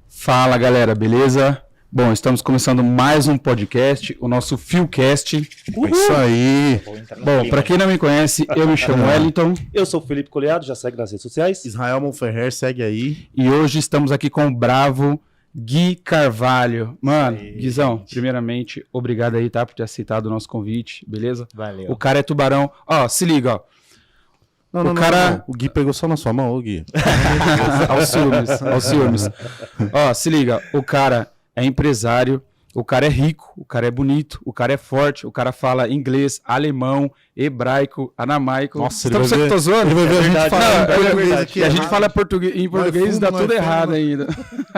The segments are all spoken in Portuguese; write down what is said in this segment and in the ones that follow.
Fala galera, beleza? Bom, estamos começando mais um podcast, o nosso Philcast. Isso aí. Bom, para quem não me conhece, eu me chamo Wellington. Eu sou o Felipe Coleado, já segue nas redes sociais. Israel Monferrer, segue aí. E hoje estamos aqui com o bravo Gui Carvalho. Mano, Guizão, primeiramente, obrigado aí, tá, por ter aceitado o nosso convite, beleza? Valeu. O cara é tubarão. Ó, se liga, ó. Não, cara... O Gui pegou só na sua mão, ô Gui. Aos ciúmes. Ó, se liga, o cara é empresário, o cara é rico, o cara é bonito, o cara é forte, o cara fala inglês, alemão, hebraico, aramaico. Nossa, Você que eu tô zoando? Ele vai ver a gente falar Não, português aqui. e a gente fala em português e dá tudo errado ainda.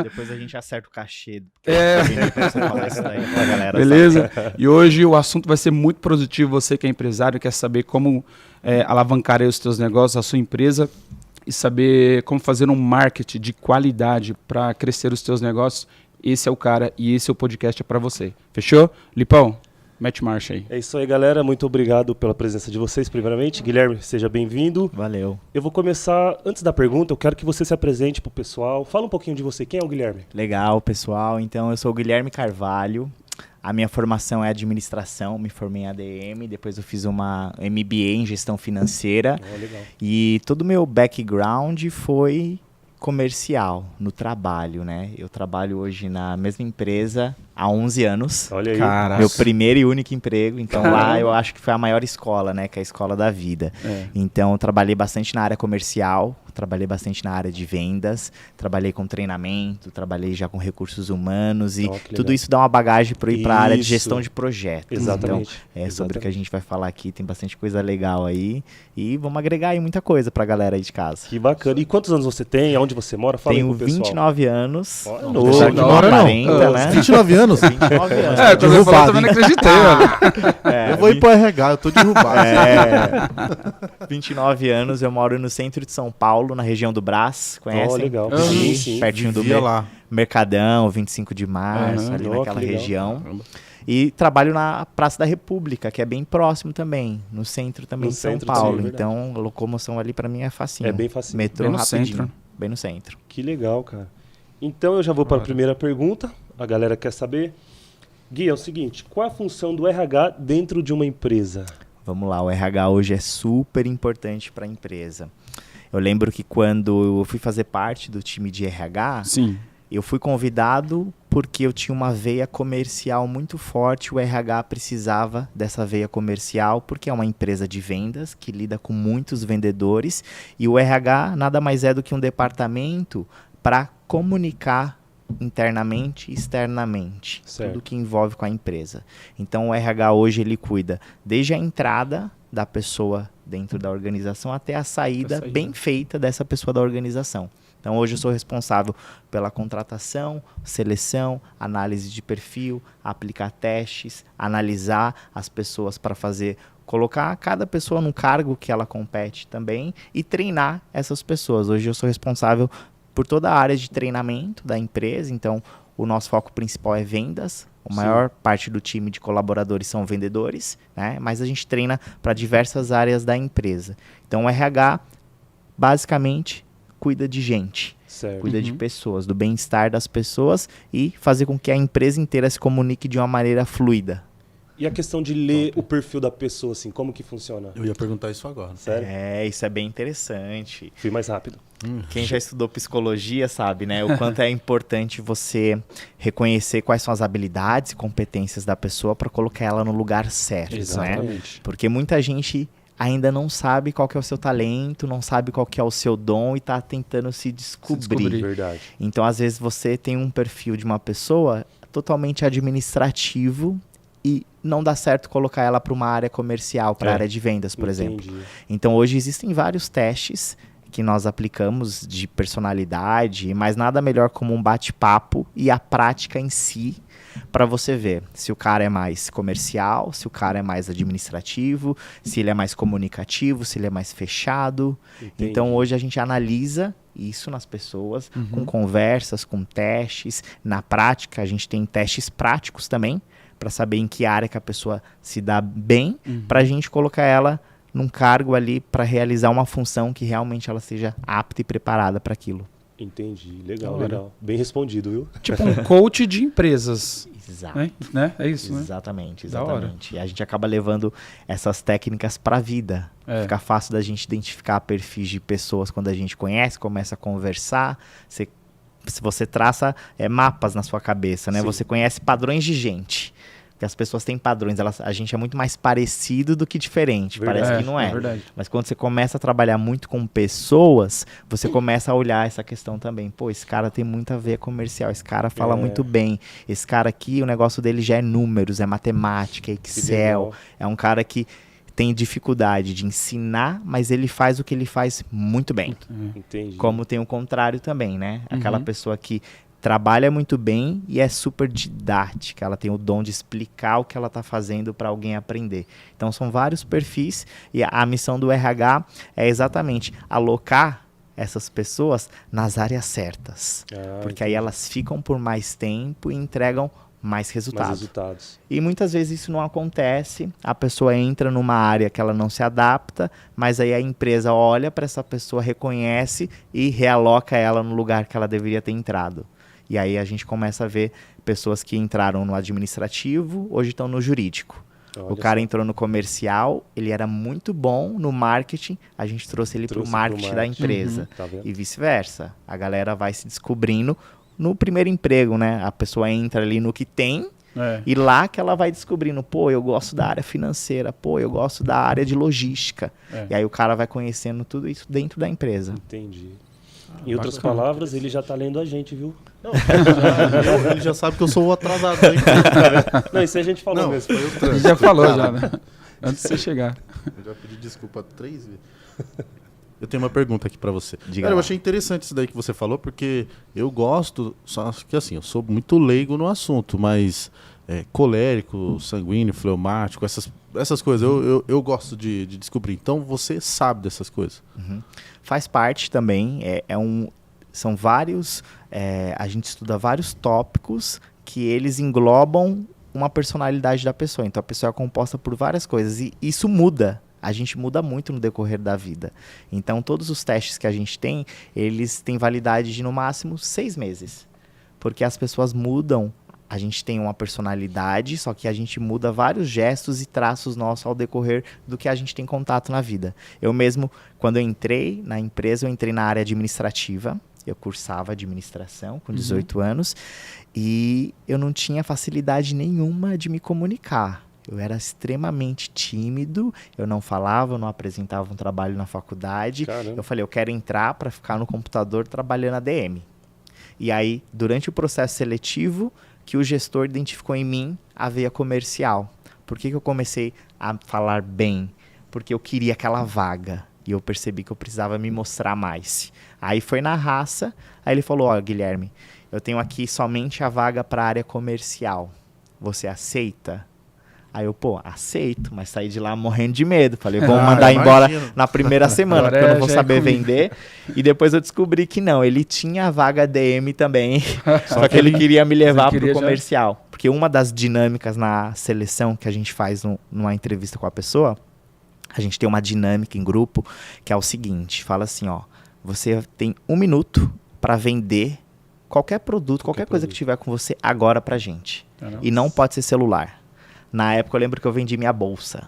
Depois a gente acerta o cachê. Beleza? E hoje o assunto vai ser muito positivo. Você que é empresário, quer saber como alavancar aí os seus negócios, a sua empresa e saber como fazer um marketing de qualidade para crescer os seus negócios. Esse é o cara e esse é o podcast para você. Fechou? Lipão, mete marcha aí. É isso aí, galera. Muito obrigado pela presença de vocês, primeiramente. Guilherme, seja bem-vindo. Valeu. Eu vou começar, antes da pergunta, eu quero que você se apresente pro pessoal. Fala um pouquinho de você. Quem é o Guilherme? Legal, pessoal. Então, eu sou o Guilherme Carvalho. A minha formação é administração, me formei em ADM, depois eu fiz uma MBA em gestão financeira. Legal. E todo o meu background foi comercial, no trabalho, né? Eu trabalho hoje na mesma empresa há 11 anos. Olha aí. Caraca. Meu primeiro e único emprego. Então lá eu acho que foi a maior escola, né? Que é a escola da vida. Então eu trabalhei bastante na área comercial, trabalhei bastante na área de vendas, trabalhei com treinamento, trabalhei já com recursos humanos e tudo isso dá uma bagagem para ir para a área de gestão de projetos. Exatamente. Então, sobre o que a gente vai falar aqui, tem bastante coisa legal aí e vamos agregar aí muita coisa para a galera aí de casa. Que bacana. E quantos anos você tem? Onde você mora? Fala aí Tenho pro pessoal. 29 anos. Olha, Apesar que da não hora, não. aparenta, né? 29 anos? 29 anos. Quando você falou, eu também não acreditei, É, Eu vou ir pro RH, eu tô derrubado. 29 anos, eu moro no centro de São Paulo, na região do Brás, conhecem? Legal. Sim, sim. Pertinho do Via lá. Mercadão, 25 de março, ali naquela região. E trabalho na Praça da República, que é bem próximo também, no centro também No de São centro, Paulo. sim, é Então, a locomoção ali pra mim é facinho. É bem facinho. Metrô Bem no rapidinho. centro. Bem no centro. Que legal, cara. Então eu já vou para a primeira pergunta. A galera quer saber. Gui, é o seguinte, qual a função do RH dentro de uma empresa? Vamos lá, o RH hoje é super importante para a empresa. Eu lembro que quando eu fui fazer parte do time de RH, Sim. eu fui convidado porque eu tinha uma veia comercial muito forte. O RH precisava dessa veia comercial porque é uma empresa de vendas que lida com muitos vendedores e o RH nada mais é do que um departamento para comunicar internamente e externamente, Certo. tudo que envolve com a empresa. Então o RH hoje ele cuida desde a entrada da pessoa dentro da organização até a saída bem feita dessa pessoa da organização. Então hoje eu sou responsável pela contratação, seleção, análise de perfil, aplicar testes, analisar as pessoas para colocar cada pessoa num cargo que ela compete também e treinar essas pessoas. Hoje eu sou responsável por toda a área de treinamento da empresa, então o nosso foco principal é vendas, a maior parte do time de colaboradores são vendedores, né? Mas a gente treina para diversas áreas da empresa. Então o RH basicamente cuida de gente, Certo. cuida de pessoas, do bem-estar das pessoas e fazer com que a empresa inteira se comunique de uma maneira fluida. E a questão de ler o perfil da pessoa, assim, como que funciona? Eu ia perguntar isso agora. Sério? Isso é bem interessante. Fui mais rápido. Quem já estudou psicologia sabe, né? O quanto é importante você reconhecer quais são as habilidades e competências da pessoa para colocar ela no lugar certo, né? Exatamente. Porque muita gente ainda não sabe qual que é o seu talento, não sabe qual que é o seu dom e está tentando se descobrir. Verdade. Então, às vezes, você tem um perfil de uma pessoa totalmente administrativo e não dá certo colocar ela para uma área comercial, para a área de vendas, por exemplo. Então, hoje existem vários testes que nós aplicamos de personalidade, mas nada melhor como um bate-papo e a prática em si para você ver se o cara é mais comercial, se o cara é mais administrativo, se ele é mais comunicativo, se ele é mais fechado. Entendi. Então, hoje a gente analisa isso nas pessoas, com conversas, com testes. Na prática, a gente tem testes práticos também, para saber em que área que a pessoa se dá bem, para a gente colocar ela num cargo ali para realizar uma função que realmente ela seja apta e preparada para aquilo. Entendi. Legal, Da hora. legal. Bem respondido, viu? Tipo um coach de empresas. Exato. Né? É isso, né? Exatamente, Da hora. exatamente. E a gente acaba levando essas técnicas para a vida. É. Fica fácil da gente identificar perfis de pessoas quando a gente conhece, começa a conversar. Se você traça mapas na sua cabeça, né? Sim. Você conhece padrões de gente. Porque as pessoas têm padrões. A gente é muito mais parecido do que diferente. Verdade. Parece que não é. verdade. Mas quando você começa a trabalhar muito com pessoas, você começa a olhar essa questão também. Pô, esse cara tem muito a ver comercial, esse cara fala muito bem. Esse cara aqui, o negócio dele já é números, é matemática, é Excel. legal. É um cara que tem dificuldade de ensinar, mas ele faz o que ele faz muito bem. Entendi. Como tem o contrário também, né? Aquela Uhum. pessoa que trabalha muito bem e é super didática, ela tem o dom de explicar o que ela está fazendo para alguém aprender. Então são vários perfis e a missão do RH é exatamente alocar essas pessoas nas áreas certas, porque aí elas ficam por mais tempo e entregam mais resultados. E muitas vezes isso não acontece, a pessoa entra numa área que ela não se adapta, mas aí a empresa olha para essa pessoa, reconhece e realoca ela no lugar que ela deveria ter entrado. E aí a gente começa a ver pessoas que entraram no administrativo, hoje estão no jurídico. Olha O cara só. entrou no comercial, ele era muito bom no marketing, a gente trouxe ele para o Trouxe pro marketing da marketing. empresa. Tá vendo? E vice-versa. A galera vai se descobrindo no primeiro emprego, né? A pessoa entra ali no que tem É. e lá que ela vai descobrindo, pô, eu gosto da área financeira, pô, eu gosto da área de logística. É. E aí o cara vai conhecendo tudo isso dentro da empresa. Entendi. Em outras bacana. palavras, ele já tá lendo a gente, viu? Ele já sabe que eu sou o atrasado. Hein? Não, isso aí a gente falou Não, mesmo. foi o A gente trânsito. já falou já, né? Antes de você chegar. Eu já pedi desculpa 3 vezes. Eu tenho uma pergunta aqui pra você. Diga Cara, eu lá. achei interessante isso daí que você falou, porque eu gosto, só que assim, eu sou muito leigo no assunto, mas colérico, sanguíneo, fleumático, essas coisas, eu gosto de descobrir. Então você sabe dessas coisas. Faz parte também, são vários, a gente estuda vários tópicos que eles englobam uma personalidade da pessoa. Então a pessoa é composta por várias coisas e isso muda. A gente muda muito no decorrer da vida. Então todos os testes que a gente tem, eles têm validade de no máximo 6 meses. Porque as pessoas mudam. A gente tem uma personalidade, só que a gente muda vários gestos e traços nossos ao decorrer do que a gente tem contato na vida. Eu mesmo, quando eu entrei na empresa, eu entrei na área administrativa. Eu cursava administração com 18 anos e eu não tinha facilidade nenhuma de me comunicar. Eu era extremamente tímido, eu não falava, eu não apresentava um trabalho na faculdade. Caramba. Eu falei, eu quero entrar para ficar no computador trabalhando ADM. E aí, durante o processo seletivo, que o gestor identificou em mim a veia comercial. Por que eu comecei a falar bem? Porque eu queria aquela vaga. E eu percebi que eu precisava me mostrar mais. Aí foi na raça, aí ele falou, ó, Guilherme, eu tenho aqui somente a vaga para a área comercial. Você aceita? Aí eu, pô, aceito, mas saí de lá morrendo de medo. Falei, vamos mandar embora imagino. na primeira semana, Agora porque eu não vou já é saber comigo. vender. E depois eu descobri que não, ele tinha a vaga DM também, só que ele queria me levar queria pro já- comercial. Porque uma das dinâmicas na seleção que a gente faz numa entrevista com a pessoa, a gente tem uma dinâmica em grupo, que é o seguinte, fala assim, ó, você tem 1 minuto para vender qualquer produto, qualquer coisa que tiver com você agora pra gente. Caramba. E não pode ser celular. Na época eu lembro que eu vendi minha bolsa.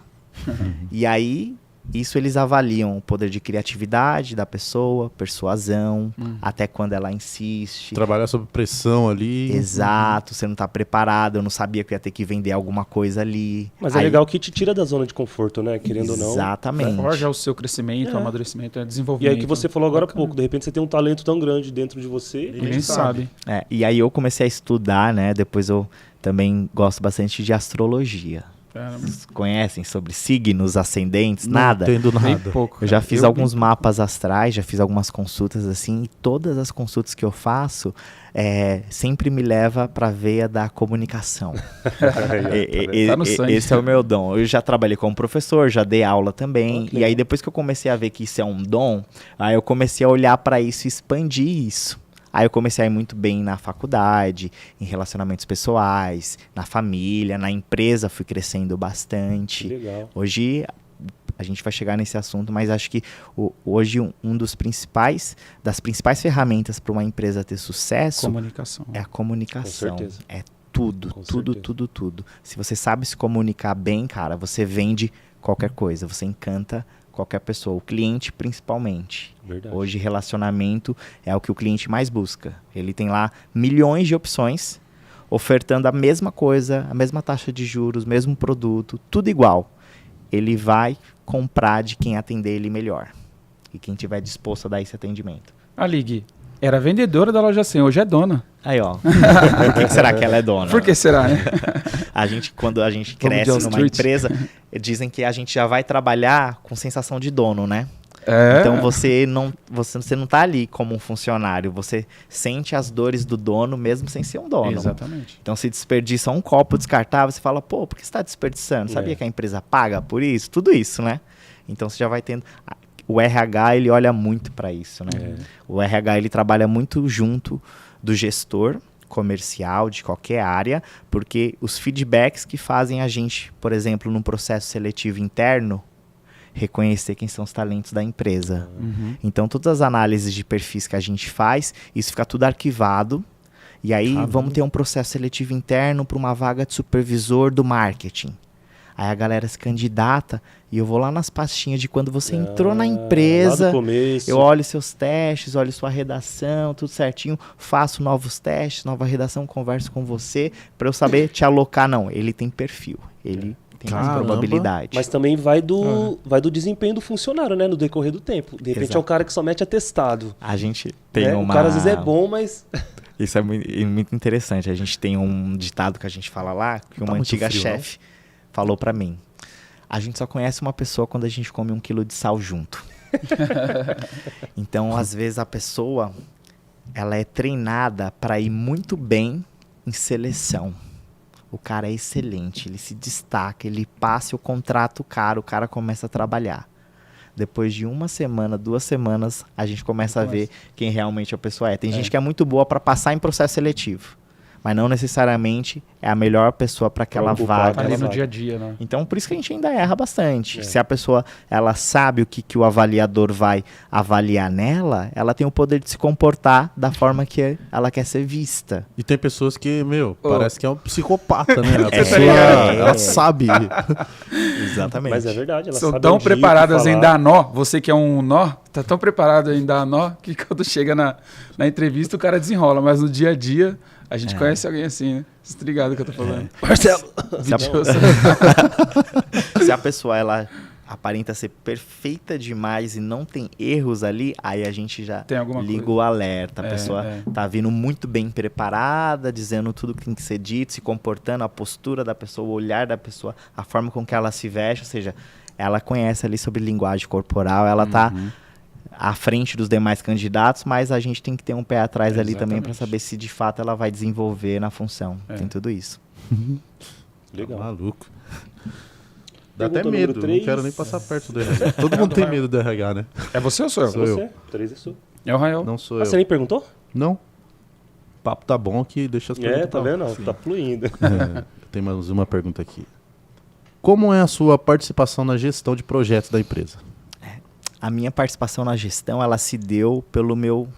E aí, isso eles avaliam o poder de criatividade da pessoa, persuasão, até quando ela insiste. Trabalhar sob pressão ali. Exato, você não tá preparado, eu não sabia que eu ia ter que vender alguma coisa ali. Mas é Aí- legal que te tira da zona de conforto, né? Querendo ou não. Exatamente. Forja o seu crescimento, amadurecimento, E desenvolvimento. aí que você falou agora há Bacana. pouco, de repente você tem um talento tão grande dentro de você. Ninguém sabe. E aí eu comecei a estudar, né? Depois eu também gosto bastante de astrologia. Caramba. Vocês conhecem sobre signos, ascendentes, Não nada? entendo Bem nada. pouco. Eu já cara. fiz alguns mapas astrais, já fiz algumas consultas assim, e todas as consultas que eu faço sempre me leva para a veia da comunicação. Tá no sangue. Esse é o meu dom. Eu já trabalhei como professor, já dei aula também, Oh, que e aí legal. depois que eu comecei a ver que isso é um dom, aí eu comecei a olhar para isso e expandir isso. Aí eu comecei a ir muito bem na faculdade, em relacionamentos pessoais, na família, na empresa fui crescendo Que bastante. legal. Hoje A gente vai chegar nesse assunto, mas acho que hoje das principais ferramentas para uma empresa ter sucesso Comunicação. é a comunicação. Com certeza. É tudo, Com tudo, certeza. tudo, tudo. Se você sabe se comunicar bem, cara, você vende qualquer coisa, você encanta qualquer pessoa, o cliente principalmente. Verdade. Hoje, relacionamento é o que o cliente mais busca. Ele tem lá milhões de opções, ofertando a mesma coisa, a mesma taxa de juros, mesmo produto, tudo igual. Ele vai comprar de quem atender ele melhor. E quem tiver disposto a dar esse atendimento. A Lig era vendedora da loja 100, hoje é dona. Aí, ó. Por que será que ela é dona? Por que será, né? Quando a gente Vamos de cresce Wall numa Street. empresa, dizem que a gente já vai trabalhar com sensação de dono, né? É. Então você não tá ali como um funcionário, você sente as dores do dono mesmo sem ser um dono. Exatamente. Então se desperdiça um copo descartável, você fala, pô, por que você está desperdiçando? Sabia É. que a empresa paga por isso? Tudo isso, né? Então você já vai tendo... O RH, ele olha muito para isso, né? É. O RH, ele trabalha muito junto do gestor comercial de qualquer área, porque os feedbacks que fazem a gente, por exemplo, num processo seletivo interno, reconhecer quem são os talentos da empresa. Uhum. Então, todas as análises de perfis que a gente faz, isso fica tudo arquivado. E aí, vamos ter um processo seletivo interno para uma vaga de supervisor do marketing. Aí a galera se candidata e eu vou lá nas pastinhas de quando você entrou na Lá empresa. do começo. Eu olho seus testes, olho sua redação, tudo certinho, faço novos testes, nova redação, converso com você para eu saber te alocar. Não, ele tem perfil, ele tem mais Caramba. probabilidade. Mas também vai do desempenho do funcionário, né? No decorrer do tempo. De repente Exato. é o cara que só mete atestado. A gente tem Né? uma... O cara às vezes é bom, mas... Isso é muito interessante. A gente tem um ditado que a gente fala lá, que Tá uma muito antiga frio, chefe falou pra mim. A gente só conhece uma pessoa quando a gente come 1 quilo de sal junto. Então, às vezes, a pessoa ela é treinada para ir muito bem em seleção. O cara é excelente, ele se destaca, ele passa o contrato caro, o cara começa a trabalhar. Depois de 1 semana, 2 semanas, a gente começa a ver quem realmente a pessoa é. Tem gente que é muito boa para passar em processo seletivo, mas não necessariamente é a melhor pessoa para aquela ocupar vaga. aquela Ali no vaga. dia a dia, né? Então, por isso que a gente ainda erra bastante. É. Se a pessoa ela sabe o que o avaliador vai avaliar nela, ela tem o poder de se comportar da forma que ela quer ser vista. E tem pessoas que, Ô. parece que é um psicopata, né? A pessoa, É. ela sabe. Exatamente. Mas é verdade, ela São sabe tão onde ir, o que preparadas em falar. dar nó, você que é um nó, tá tão preparado em dar nó, que quando chega na entrevista o cara desenrola, mas no dia a dia a gente conhece alguém assim, né? Você tá ligado do que eu tô falando? Marcelo! Se a pessoa ela aparenta ser perfeita demais e não tem erros ali, aí a gente já Tem alguma liga coisa. o alerta. A É, pessoa é. tá vindo muito bem preparada, dizendo tudo que tem que ser dito, se comportando, a postura da pessoa, o olhar da pessoa, a forma com que ela se veste, ou seja, ela conhece ali sobre linguagem corporal, ela tá à frente dos demais candidatos, mas a gente tem que ter um pé atrás ali também para Exatamente. saber se de fato ela vai desenvolver na função. É. Tem tudo isso. Legal. Maluco. Dá Pergunta até número medo, não 3. quero nem passar perto do RH. Todo mundo tem medo do RH, né? É você ou sou eu? Sou eu. Você? 3 é sua. É o Rael. Não sou Ah, eu. você nem perguntou? Não. O papo tá bom aqui, deixa as perguntas. É, tá pra- vendo? Sim. Tá fluindo. É, tem mais uma pergunta aqui. Como é a sua participação na gestão de projetos da empresa? A minha participação na gestão, ela se deu pelo meu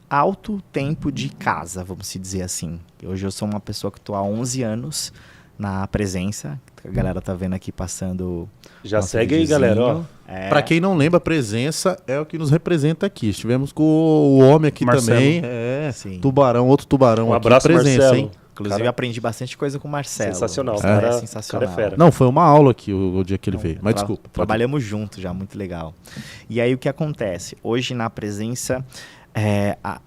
alto tempo de casa, vamos se dizer assim. Hoje eu sou uma pessoa que estou há 11 anos na presença. A galera tá vendo aqui passando. Já nosso segue aí, videozinho. galera. Ó. É, Pra quem não lembra, a presença é o que nos representa aqui. Estivemos com o homem aqui Marcelo. também. É, Sim. tubarão, outro tubarão Um aqui. abraço, presença, Marcelo. hein? Inclusive, Cara, aprendi bastante coisa com o Marcelo. Sensacional. O O cara cara, é sensacional. cara é fera. Não, foi uma aula aqui o dia que ele veio. Mas desculpa. pode- Trabalhamos juntos já, muito legal. E aí o que acontece? Hoje na presença,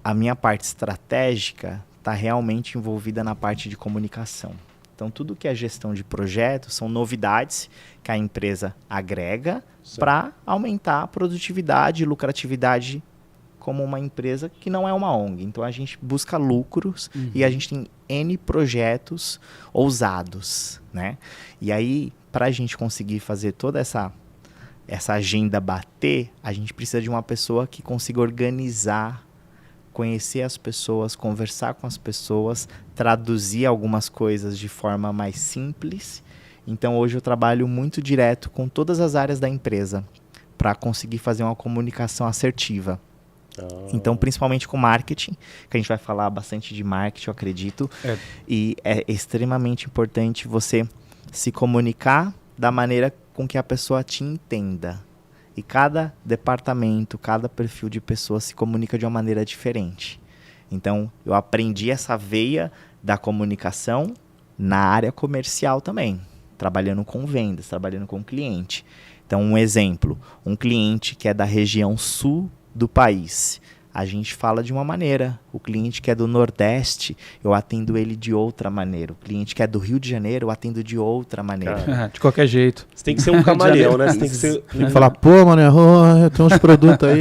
a minha parte estratégica está realmente envolvida na parte de comunicação. Então tudo que é gestão de projetos são novidades que a empresa agrega para aumentar a produtividade e lucratividade como uma empresa que não é uma ONG. Então a gente busca lucros e a gente tem N projetos ousados, né? E aí, para a gente conseguir fazer toda essa agenda bater, a gente precisa de uma pessoa que consiga organizar, conhecer as pessoas, conversar com as pessoas, traduzir algumas coisas de forma mais simples Então hoje eu trabalho muito direto com todas as áreas da empresa para conseguir fazer uma comunicação assertiva. Então, principalmente com marketing, que a gente vai falar bastante de marketing, eu acredito. E é extremamente importante você se comunicar da maneira com que a pessoa te entenda. E cada departamento, cada perfil de pessoa se comunica de uma maneira diferente. Então, eu aprendi essa veia da comunicação na área comercial também, trabalhando com vendas, trabalhando com cliente. Então, um exemplo, um cliente que é da região sul do país, a gente fala de uma maneira. O cliente que é do Nordeste, eu atendo ele de outra maneira. O cliente que é do Rio de Janeiro, eu atendo de outra maneira. De qualquer jeito. Você tem que ser um camaleão, né? Você tem que ser... Tem que falar, pô, mano, tem uns produtos aí.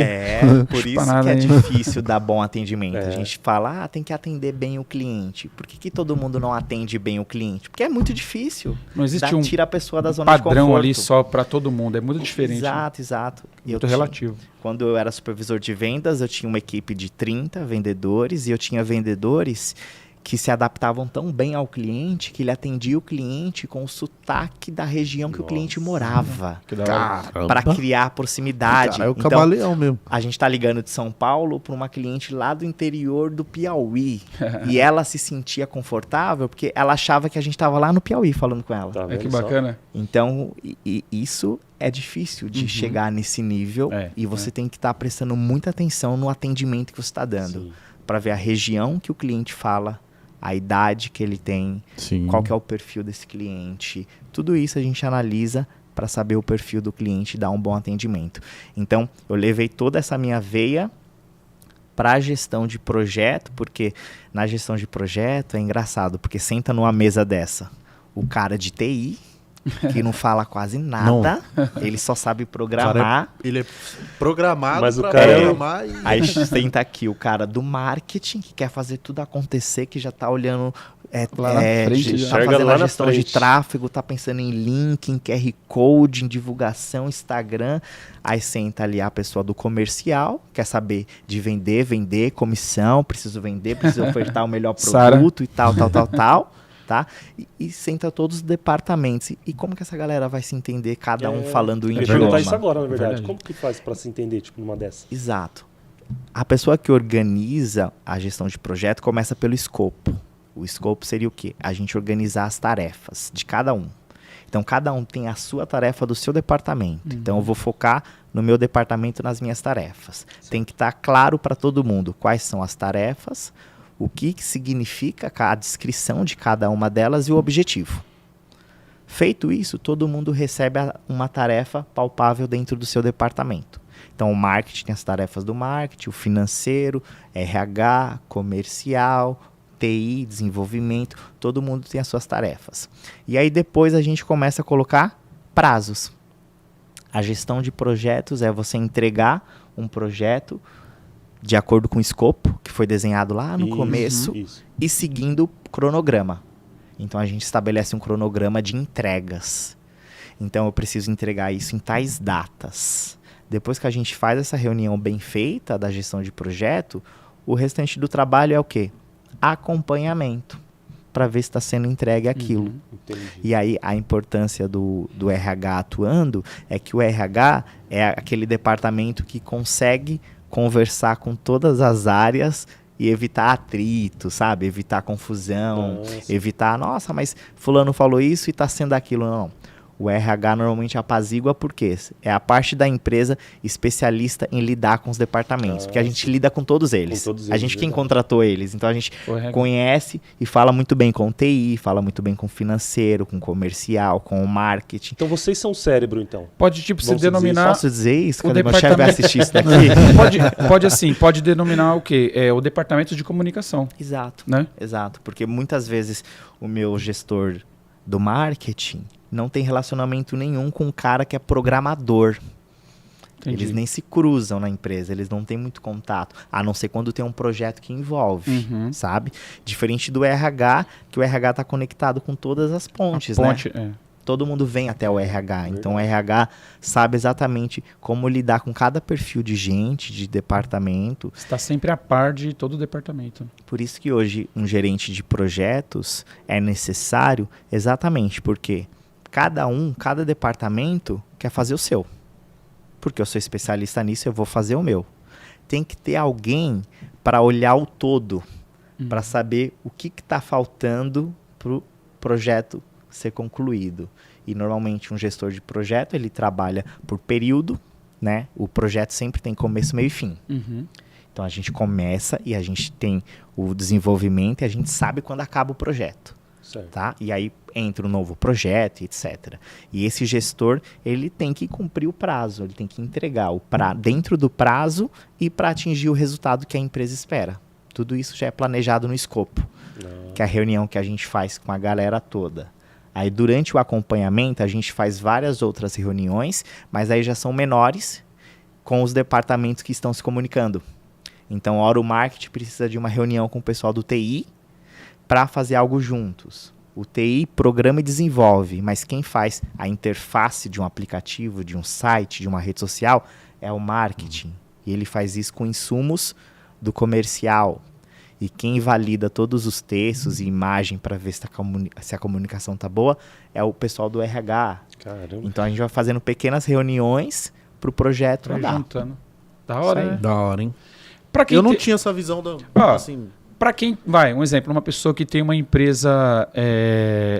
Por isso que é difícil dar bom atendimento. A gente fala, tem que atender bem o cliente. Por que todo mundo não atende bem o cliente? Porque é muito difícil. Não existe tira a pessoa da zona de conforto. Padrão ali só para todo mundo. É muito diferente. Exato. Muito relativo. Quando eu era supervisor de vendas, eu tinha uma equipe de 30 vendedores e eu tinha vendedores que se adaptavam tão bem ao cliente que ele atendia o cliente com o sotaque da região que o cliente morava. Para criar proximidade. É o camaleão mesmo. A gente tá ligando de São Paulo para uma cliente lá do interior do Piauí. E ela se sentia confortável porque ela achava que a gente estava lá no Piauí falando com ela. Tá vendo que só? bacana. Então, isso é difícil de chegar nesse nível e você tem que estar prestando muita atenção no atendimento que você está dando. Para ver a região que o cliente fala, a idade que ele tem, qual que é o perfil desse cliente. Tudo isso a gente analisa para saber o perfil do cliente e dar um bom atendimento. Então, eu levei toda essa minha veia para a gestão de projeto, porque na gestão de projeto é engraçado, porque senta numa mesa dessa o cara de TI, que não fala quase nada, ele só sabe programar. Ele é programado mas pra o cara programar. Aí senta aqui o cara do marketing, que quer fazer tudo acontecer, que já tá olhando, lá na frente, tá enxerga fazendo lá a na gestão de frente. tráfego, tá pensando em link, em QR Code, em divulgação, Instagram. Aí senta ali a pessoa do comercial, quer saber de vender, comissão, preciso ofertar o melhor produto e tal. Tá? E senta todos os departamentos. E como que essa galera vai se entender, cada um falando em Eu ia idioma? perguntar isso agora, na verdade. Como que faz para se entender, tipo, numa dessa? Exato. A pessoa que organiza a gestão de projeto começa pelo escopo. O escopo seria o quê? A gente organizar as tarefas de cada um. Então, cada um tem a sua tarefa do seu departamento. Então, eu vou focar no meu departamento, nas minhas tarefas. Tem que estar claro para todo mundo quais são as tarefas, o que significa a descrição de cada uma delas e o objetivo. Feito isso, todo mundo recebe uma tarefa palpável dentro do seu departamento. Então, o marketing tem as tarefas do marketing, o financeiro, RH, comercial, TI, desenvolvimento, todo mundo tem as suas tarefas. E aí depois a gente começa a colocar prazos. A gestão de projetos é você entregar um projeto de acordo com o escopo que foi desenhado lá no começo e seguindo o cronograma. Então, a gente estabelece um cronograma de entregas. Então, eu preciso entregar isso em tais datas. Depois que a gente faz essa reunião bem feita da gestão de projeto, o restante do trabalho é o quê? Acompanhamento, para ver se está sendo entregue aquilo. E aí, a importância do RH atuando é que o RH é aquele departamento que consegue conversar com todas as áreas e evitar atrito, sabe? Evitar confusão, evitar, nossa, mas fulano falou isso e está sendo aquilo. Não. O RH normalmente apazigua porque é a parte da empresa especialista em lidar com os departamentos. Porque a gente lida com todos eles. A gente quem contratou eles. Então a gente conhece e fala muito bem com o TI, fala muito bem com o financeiro, com o comercial, com o marketing. Então vocês são cérebro, então? Pode, tipo, se denominar... Posso dizer isso? Quando meu chefe vai assistir isso daqui? pode denominar o quê? É o departamento de comunicação. Exato. Né? Exato. Porque muitas vezes o meu gestor do marketing não tem relacionamento nenhum com o cara que é programador. Entendi. Eles nem se cruzam na empresa, eles não têm muito contato, a não ser quando tem um projeto que envolve, sabe? Diferente do RH, que o RH está conectado com todas as pontes, né? Todo mundo vem até o RH, então o RH sabe exatamente como lidar com cada perfil de gente, de departamento. Está sempre a par de todo o departamento. Por isso que hoje um gerente de projetos é necessário exatamente porque cada departamento quer fazer o seu. Porque eu sou especialista nisso, eu vou fazer o meu. Tem que ter alguém para olhar o todo, para saber o que está faltando para o projeto ser concluído. E normalmente um gestor de projeto, ele trabalha por período, né? O projeto sempre tem começo, meio e fim. Então a gente começa e a gente tem o desenvolvimento e a gente sabe quando acaba o projeto. Certo. Tá? E aí entra um novo projeto, etc. E esse gestor, ele tem que cumprir o prazo, ele tem que entregar dentro do prazo e para atingir o resultado que a empresa espera. Tudo isso já é planejado no escopo, que é a reunião que a gente faz com a galera toda. Aí durante o acompanhamento a gente faz várias outras reuniões, mas aí já são menores com os departamentos que estão se comunicando. Então, ora o marketing precisa de uma reunião com o pessoal do TI para fazer algo juntos. O TI programa e desenvolve, mas quem faz a interface de um aplicativo, de um site, de uma rede social, é o marketing. E ele faz isso com insumos do comercial. E quem valida todos os textos e imagem para ver se a comunicação está boa é o pessoal do RH. Caramba. Então a gente vai fazendo pequenas reuniões para o projeto andar. Juntando. Da hora, Isso aí. né? Da hora, hein? Pra quem Eu não te- tinha essa visão da... assim, Pra quem, um exemplo, uma pessoa que tem uma empresa,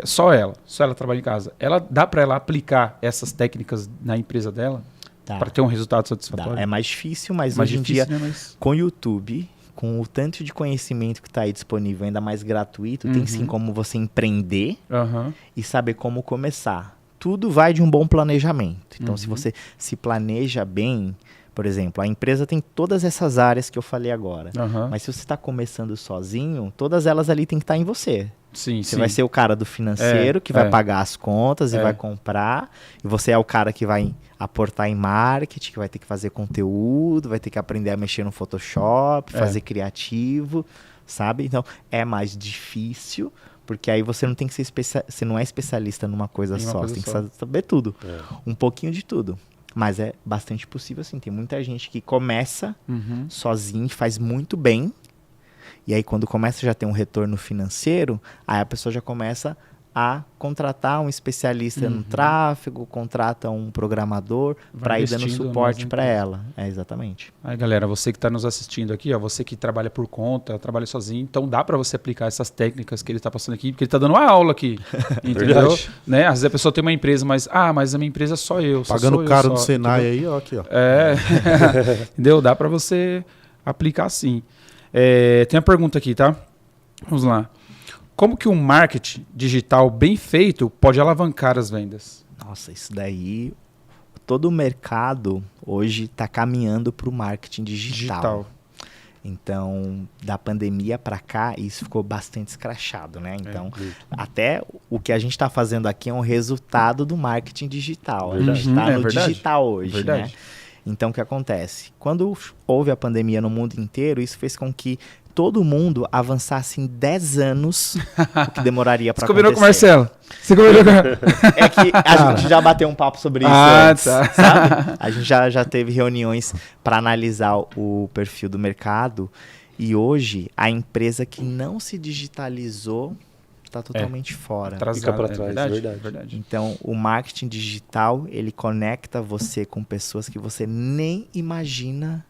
só ela trabalha em casa, dá pra ela aplicar essas técnicas na empresa dela Tá. pra ter um resultado Dá. satisfatório? É mais difícil, mas mais hoje difícil, em dia, né? Mas... com o YouTube, com o tanto de conhecimento que está aí disponível, ainda mais gratuito, tem sim como você empreender Aham. e saber como começar. Tudo vai de um bom planejamento. Então, se você se planeja bem, por exemplo, a empresa tem todas essas áreas que eu falei agora. Aham. Mas se você está começando sozinho, todas elas ali tem que estar em você. Sim, Você vai ser o cara do financeiro que vai pagar as contas e vai comprar. E você é o cara que vai aportar em marketing, que vai ter que fazer conteúdo, vai ter que aprender a mexer no Photoshop, fazer criativo, sabe? Então, é mais difícil, porque aí você não tem que ser você não é especialista numa coisa só, você tem que saber tudo. Um pouquinho de tudo. Mas é bastante possível, assim. Tem muita gente que começa sozinho, faz muito bem. E aí, quando começa já ter um retorno financeiro, aí a pessoa já começa a contratar um especialista no tráfego, contrata um programador para ir dando investindo suporte nas para empresas. ela. É, exatamente. Aí, galera, você que está nos assistindo aqui, ó, você que trabalha por conta, trabalha sozinho, então dá para você aplicar essas técnicas que ele está passando aqui, porque ele está dando uma aula aqui, entendeu? Verdade. Né? Às vezes a pessoa tem uma empresa, mas a minha empresa é só eu, só pagando sou eu caro só, do Senai entendeu? aí, ó, aqui, ó. Entendeu? Dá para você aplicar sim. Tem uma pergunta aqui, tá? Vamos lá. Como que um marketing digital bem feito pode alavancar as vendas? Nossa, isso daí... Todo o mercado hoje está caminhando para o marketing digital. Então, da pandemia para cá, isso ficou bastante escrachado, né? Então, até o que a gente está fazendo aqui é um resultado do marketing digital. A gente está no digital hoje, né? Então, o que acontece? Quando houve a pandemia no mundo inteiro, isso fez com que todo mundo avançasse em 10 anos o que demoraria para acontecer. Você combinou com o Marcelo? Você combinou com... É que a gente já bateu um papo sobre isso antes, sabe? A gente já teve reuniões para analisar o perfil do mercado e hoje a empresa que não se digitalizou está totalmente fora. Fica para trás, verdade. Então, o marketing digital, ele conecta você com pessoas que você nem imagina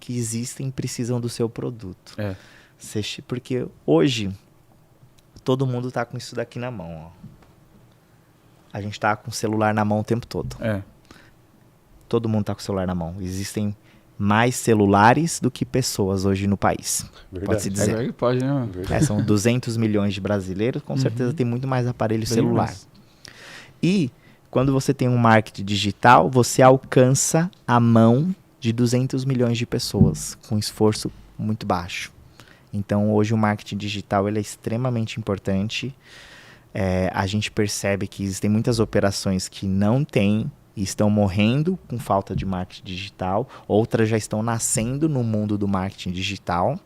que existem e precisam do seu produto. Porque hoje, todo mundo está com isso daqui na mão. Ó. A gente está com o celular na mão o tempo todo. Todo mundo está com o celular na mão. Existem mais celulares do que pessoas hoje no país. Pode-se dizer. Pode, né? São 200 milhões de brasileiros, com certeza tem muito mais aparelho celular. Mais. E quando você tem um marketing digital, você alcança a mão de 200 milhões de pessoas com esforço muito baixo. Então, hoje o marketing digital ele é extremamente importante. A gente percebe que existem muitas operações que não têm e estão morrendo com falta de marketing digital. Outras já estão nascendo no mundo do marketing digital.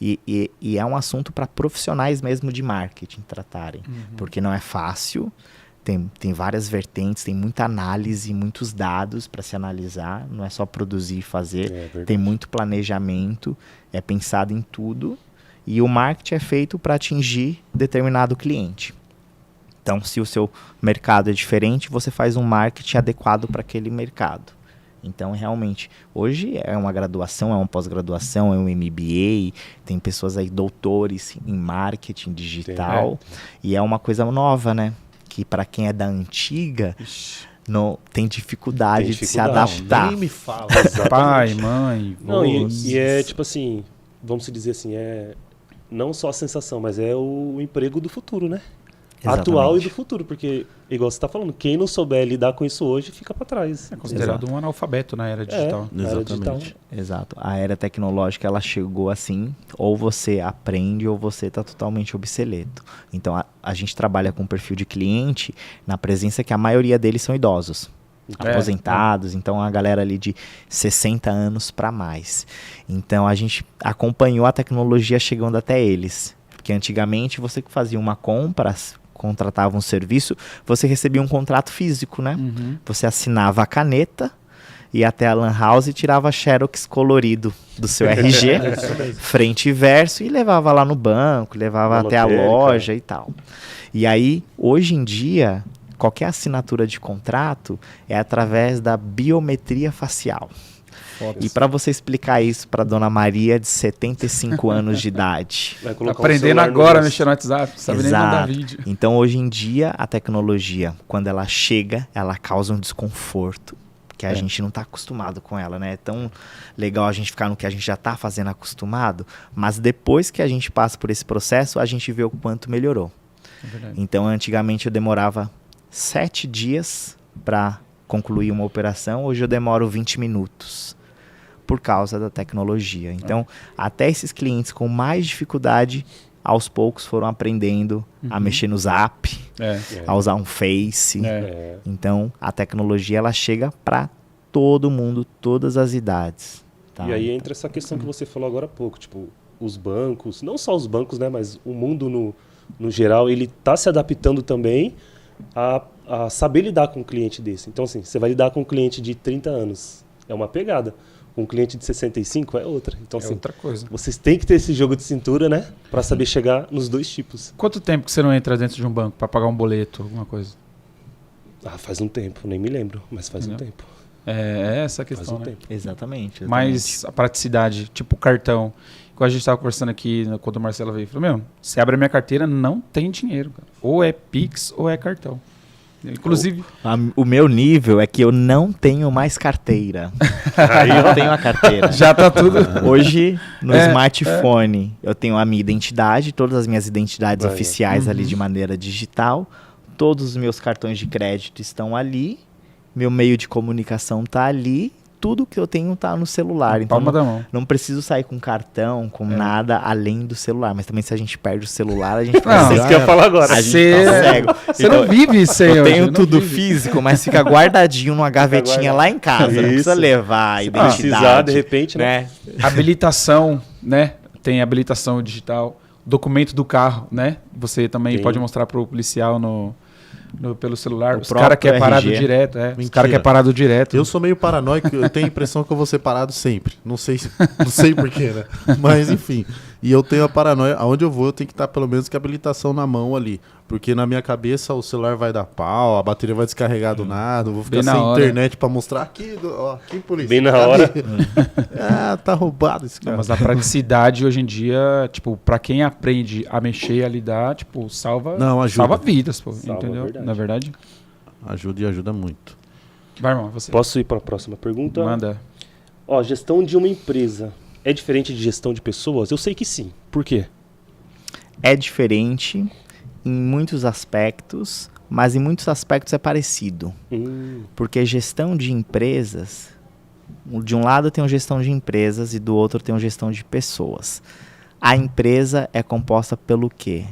E é um assunto para profissionais mesmo de marketing tratarem. Porque não é fácil. Tem várias vertentes, tem muita análise, muitos dados para se analisar. Não é só produzir e fazer. Tem muito planejamento, é pensado em tudo. E o marketing é feito para atingir determinado cliente. Então, se o seu mercado é diferente, você faz um marketing adequado para aquele mercado. Então, realmente, hoje é uma graduação, é uma pós-graduação, é um MBA, tem pessoas aí, doutores em marketing digital, e é uma coisa nova, né? Que para quem é da antiga, não, tem dificuldade de se adaptar. Nem me fala. Pai, mãe, Não, e é tipo assim, vamos dizer assim, é não só a sensação, mas é o emprego do futuro, né? Exatamente. Atual e do futuro, porque, igual você está falando, quem não souber lidar com isso hoje fica para trás. É considerado um analfabeto na era digital. Na era digital. Exato. A era tecnológica, ela chegou assim, ou você aprende ou você está totalmente obsoleto. Então, a gente trabalha com um perfil de cliente na presença que a maioria deles são idosos, aposentados, então a galera ali de 60 anos para mais. Então, a gente acompanhou a tecnologia chegando até eles. Porque antigamente você que fazia uma compra, contratava um serviço, você recebia um contrato físico, né? Você assinava a caneta, ia até a lan house e tirava xerox colorido do seu RG, frente e verso, e levava lá no banco, levava até a loja e tal. E aí, hoje em dia, qualquer assinatura de contrato é através da biometria facial. E para você explicar isso para Dona Maria de 75 anos de idade. Aprendendo agora a mexer no WhatsApp, sabe nem mandar vídeo. Então, hoje em dia, a tecnologia, quando ela chega, ela causa um desconforto, porque a gente não está acostumado com ela, né? É tão legal a gente ficar no que a gente já está fazendo acostumado, mas depois que a gente passa por esse processo, a gente vê o quanto melhorou. Então, antigamente eu demorava 7 dias para concluir uma operação, hoje eu demoro 20 minutos. Por causa da tecnologia. Então, até esses clientes com mais dificuldade, aos poucos foram aprendendo a mexer no Zap, a usar um Face. Então, a tecnologia ela chega para todo mundo, todas as idades. Tá? E aí entra essa questão que você falou agora há pouco, tipo, os bancos, não só os bancos, né, mas o mundo no geral, ele está se adaptando também a saber lidar com um cliente desse. Então, assim, você vai lidar com um cliente de 30 anos, é uma pegada. Um cliente de 65 é outra. Então, assim, outra coisa. Vocês têm que ter esse jogo de cintura, né? Para saber chegar nos dois tipos. Quanto tempo que você não entra dentro de um banco para pagar um boleto, alguma coisa? Faz um tempo, nem me lembro, mas faz um tempo. É essa a questão, faz um né? tempo. Exatamente. Mas a praticidade, tipo o cartão. Quando a gente estava conversando aqui, quando o Marcelo veio, falou, você abre a minha carteira, não tem dinheiro, cara. Ou é Pix ou é cartão. Inclusive... O meu nível é que eu não tenho mais carteira. Aí eu tenho a carteira. Já tá tudo... Hoje, no smartphone, eu tenho a minha identidade, todas as minhas identidades oficiais ali de maneira digital. Todos os meus cartões de crédito estão ali. Meu meio de comunicação tá ali. Tudo que eu tenho tá no celular. Então, palma da mão. Não preciso sair com cartão, com nada além do celular. Mas também se a gente perde o celular, a gente não, isso que eu ia falar agora. A gente tá cego. Você não vive sem eu tenho tudo físico, mas fica guardadinho numa gavetinha lá em casa. Não precisa levar a identidade. Precisar, de repente, né? Habilitação, né? Tem habilitação digital. Documento do carro, né? Você também pode mostrar pro policial pelo celular. Os caras querem parado direto. Os caras querem parado direto. Eu sou meio paranoico, eu tenho a impressão que eu vou ser parado sempre. Não sei porquê, né? Mas enfim. E eu tenho a paranoia, aonde eu vou, eu tenho que estar pelo menos com a habilitação na mão ali. Porque na minha cabeça o celular vai dar pau, a bateria vai descarregar do nada, eu vou ficar sem internet pra mostrar aqui, aqui polícia. Bem na hora. Tá roubado esse cara. Mas a praticidade hoje em dia, tipo, pra quem aprende a mexer e a lidar, tipo, salva vidas, pô. Entendeu? Na verdade. Ajuda e ajuda muito. Vai, irmão, você. Posso ir pra próxima pergunta? Manda. Gestão de uma empresa. É diferente de gestão de pessoas? Eu sei que sim. Por quê? É diferente em muitos aspectos, mas em muitos aspectos é parecido. Porque gestão de empresas, de um lado tem uma gestão de empresas e do outro tem uma gestão de pessoas. A empresa é composta pelo quê?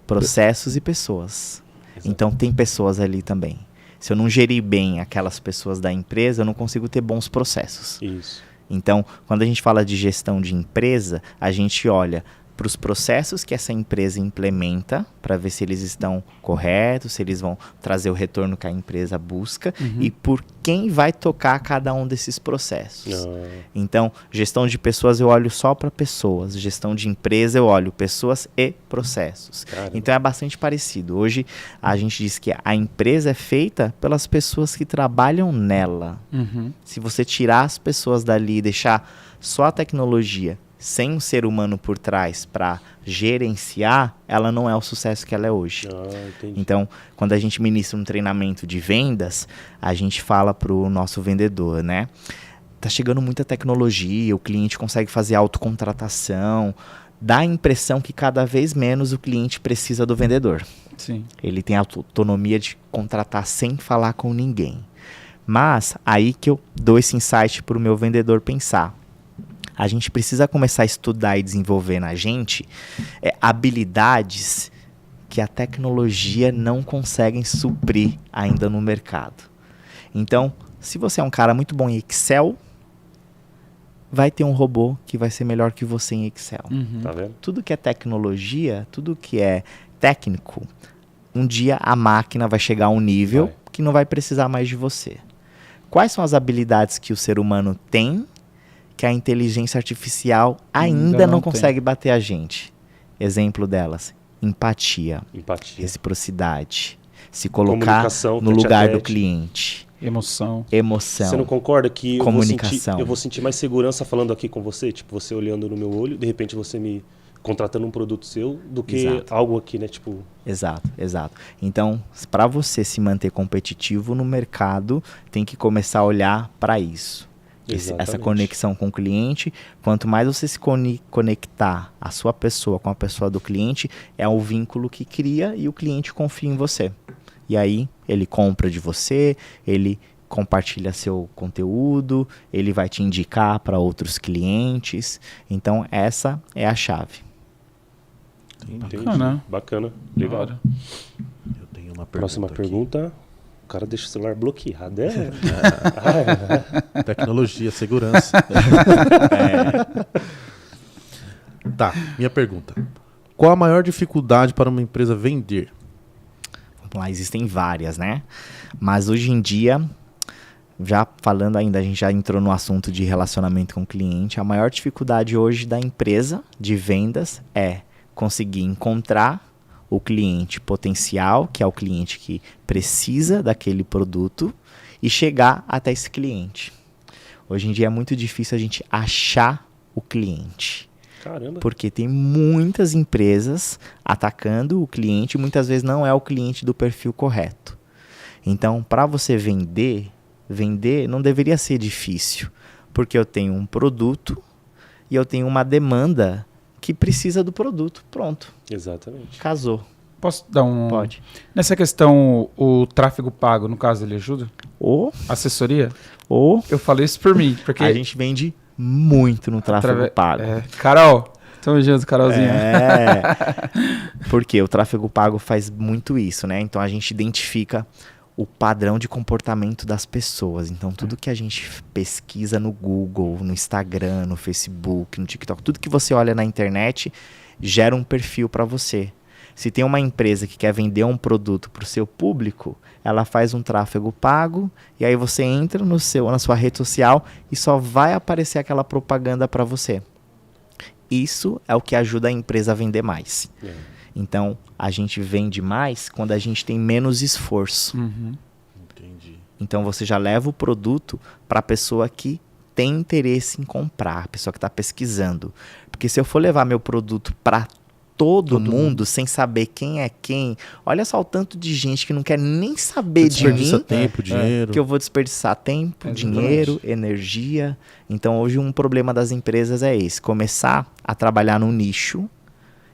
Processos e pessoas. Exato. Então tem pessoas ali também. Se eu não gerir bem aquelas pessoas da empresa, eu não consigo ter bons processos. Isso. Então, quando a gente fala de gestão de empresa, a gente olha para os processos que essa empresa implementa, para ver se eles estão corretos, se eles vão trazer o retorno que a empresa busca, e por quem vai tocar cada um desses processos. Então, gestão de pessoas eu olho só para pessoas, gestão de empresa eu olho pessoas e processos. Caramba. Então é bastante parecido. Hoje a gente diz que a empresa é feita pelas pessoas que trabalham nela. Se você tirar as pessoas dali e deixar só a tecnologia sem um ser humano por trás para gerenciar, ela não é o sucesso que ela é hoje. Entendi. Então, quando a gente ministra um treinamento de vendas, a gente fala para o nosso vendedor, né? Tá chegando muita tecnologia, o cliente consegue fazer autocontratação, dá a impressão que cada vez menos o cliente precisa do vendedor. Sim. Ele tem a autonomia de contratar sem falar com ninguém. Mas aí que eu dou esse insight para o meu vendedor pensar. A gente precisa começar a estudar e desenvolver na gente habilidades que a tecnologia não consegue suprir ainda no mercado. Então, se você é um cara muito bom em Excel, vai ter um robô que vai ser melhor que você em Excel. Tá vendo? Tudo que é tecnologia, tudo que é técnico, um dia a máquina vai chegar a um nível que não vai precisar mais de você. Quais são as habilidades que o ser humano tem que a inteligência artificial ainda não consegue bater a gente? Exemplo delas: empatia, reciprocidade, se colocar no lugar do cliente, emoção. Você não concorda que comunicação. eu vou sentir mais segurança falando aqui com você? Tipo, você olhando no meu olho, de repente você me contratando um produto seu, do que algo aqui, né? Tipo... Exato. Então, para você se manter competitivo no mercado, tem que começar a olhar para isso. Essa conexão com o cliente. Quanto mais você se conectar a sua pessoa com a pessoa do cliente, é o vínculo que cria e o cliente confia em você. E aí, ele compra de você, ele compartilha seu conteúdo, ele vai te indicar para outros clientes. Então, essa é a chave. Entendi. Bacana. Bacana. Legal. Eu tenho uma Próxima pergunta. O cara deixa o celular bloqueado. Tecnologia, segurança. Tá, minha pergunta. Qual a maior dificuldade para uma empresa vender? Vamos lá, existem várias, né? Mas hoje em dia, já falando ainda, a gente já entrou no assunto de relacionamento com o cliente. A maior dificuldade hoje da empresa de vendas é conseguir encontrar o cliente potencial, que é o cliente que precisa daquele produto, e chegar até esse cliente. Hoje em dia é muito difícil a gente achar o cliente. Caramba. Porque tem muitas empresas atacando o cliente, muitas vezes não é o cliente do perfil correto. Então, para você vender não deveria ser difícil, porque eu tenho um produto e eu tenho uma demanda que precisa do produto. Pronto. Exatamente. Casou. Posso dar um... Pode. Nessa questão, o tráfego pago, no caso, ele ajuda? Assessoria? Eu falei isso por mim, porque... A gente vende muito no tráfego pago. Carol, tamo junto, Carolzinha. Porque o tráfego pago faz muito isso, né? Então a gente identifica o padrão de comportamento das pessoas. Então tudo que a gente pesquisa no Google, no Instagram, no Facebook, no TikTok, tudo que você olha na internet gera um perfil para você. Se tem uma empresa que quer vender um produto para o seu público, ela faz um tráfego pago e aí você entra na sua rede social e só vai aparecer aquela propaganda para você. Isso é o que ajuda a empresa a vender mais. Então, a gente vende mais quando a gente tem menos esforço. Entendi. Então, você já leva o produto para a pessoa que tem interesse em comprar, a pessoa que está pesquisando. Porque se eu for levar meu produto para todo mundo sem saber quem é quem, olha só o tanto de gente que não quer nem saber de mim. Tempo, dinheiro. Que eu vou desperdiçar tempo, dinheiro, energia. Então, hoje um problema das empresas é esse: começar a trabalhar no nicho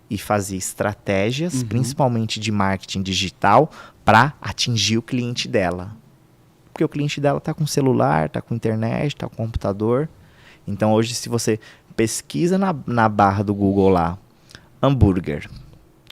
e fazer estratégias, principalmente de marketing digital, para atingir o cliente dela. Porque o cliente dela está com celular, está com internet, está com computador. Então, hoje, se você pesquisa na barra do Google lá, hambúrguer,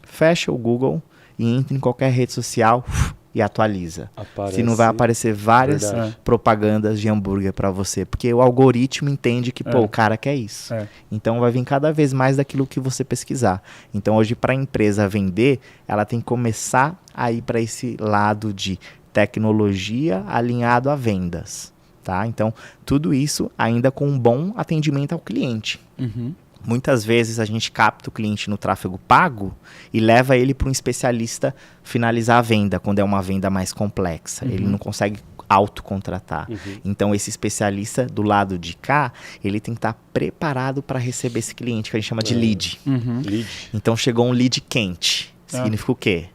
fecha o Google e entra em qualquer rede social, e atualiza. Aparece. Se não vai aparecer várias Verdade. propagandas de hambúrguer para você, porque o algoritmo entende que, pô, o cara quer isso. Então vai vir cada vez mais daquilo que você pesquisar. Então hoje para a empresa vender, ela tem que começar a ir para esse lado de tecnologia alinhado a vendas, tá? Então tudo isso ainda com um bom atendimento ao cliente. Uhum. Muitas vezes a gente capta o cliente no tráfego pago e leva ele para um especialista finalizar a venda, quando é uma venda mais complexa. Ele não consegue autocontratar. Então, esse especialista do lado de cá, ele tem que estar preparado para receber esse cliente, que a gente chama de lead. Lead. Então, chegou um lead quente. Significa o quê?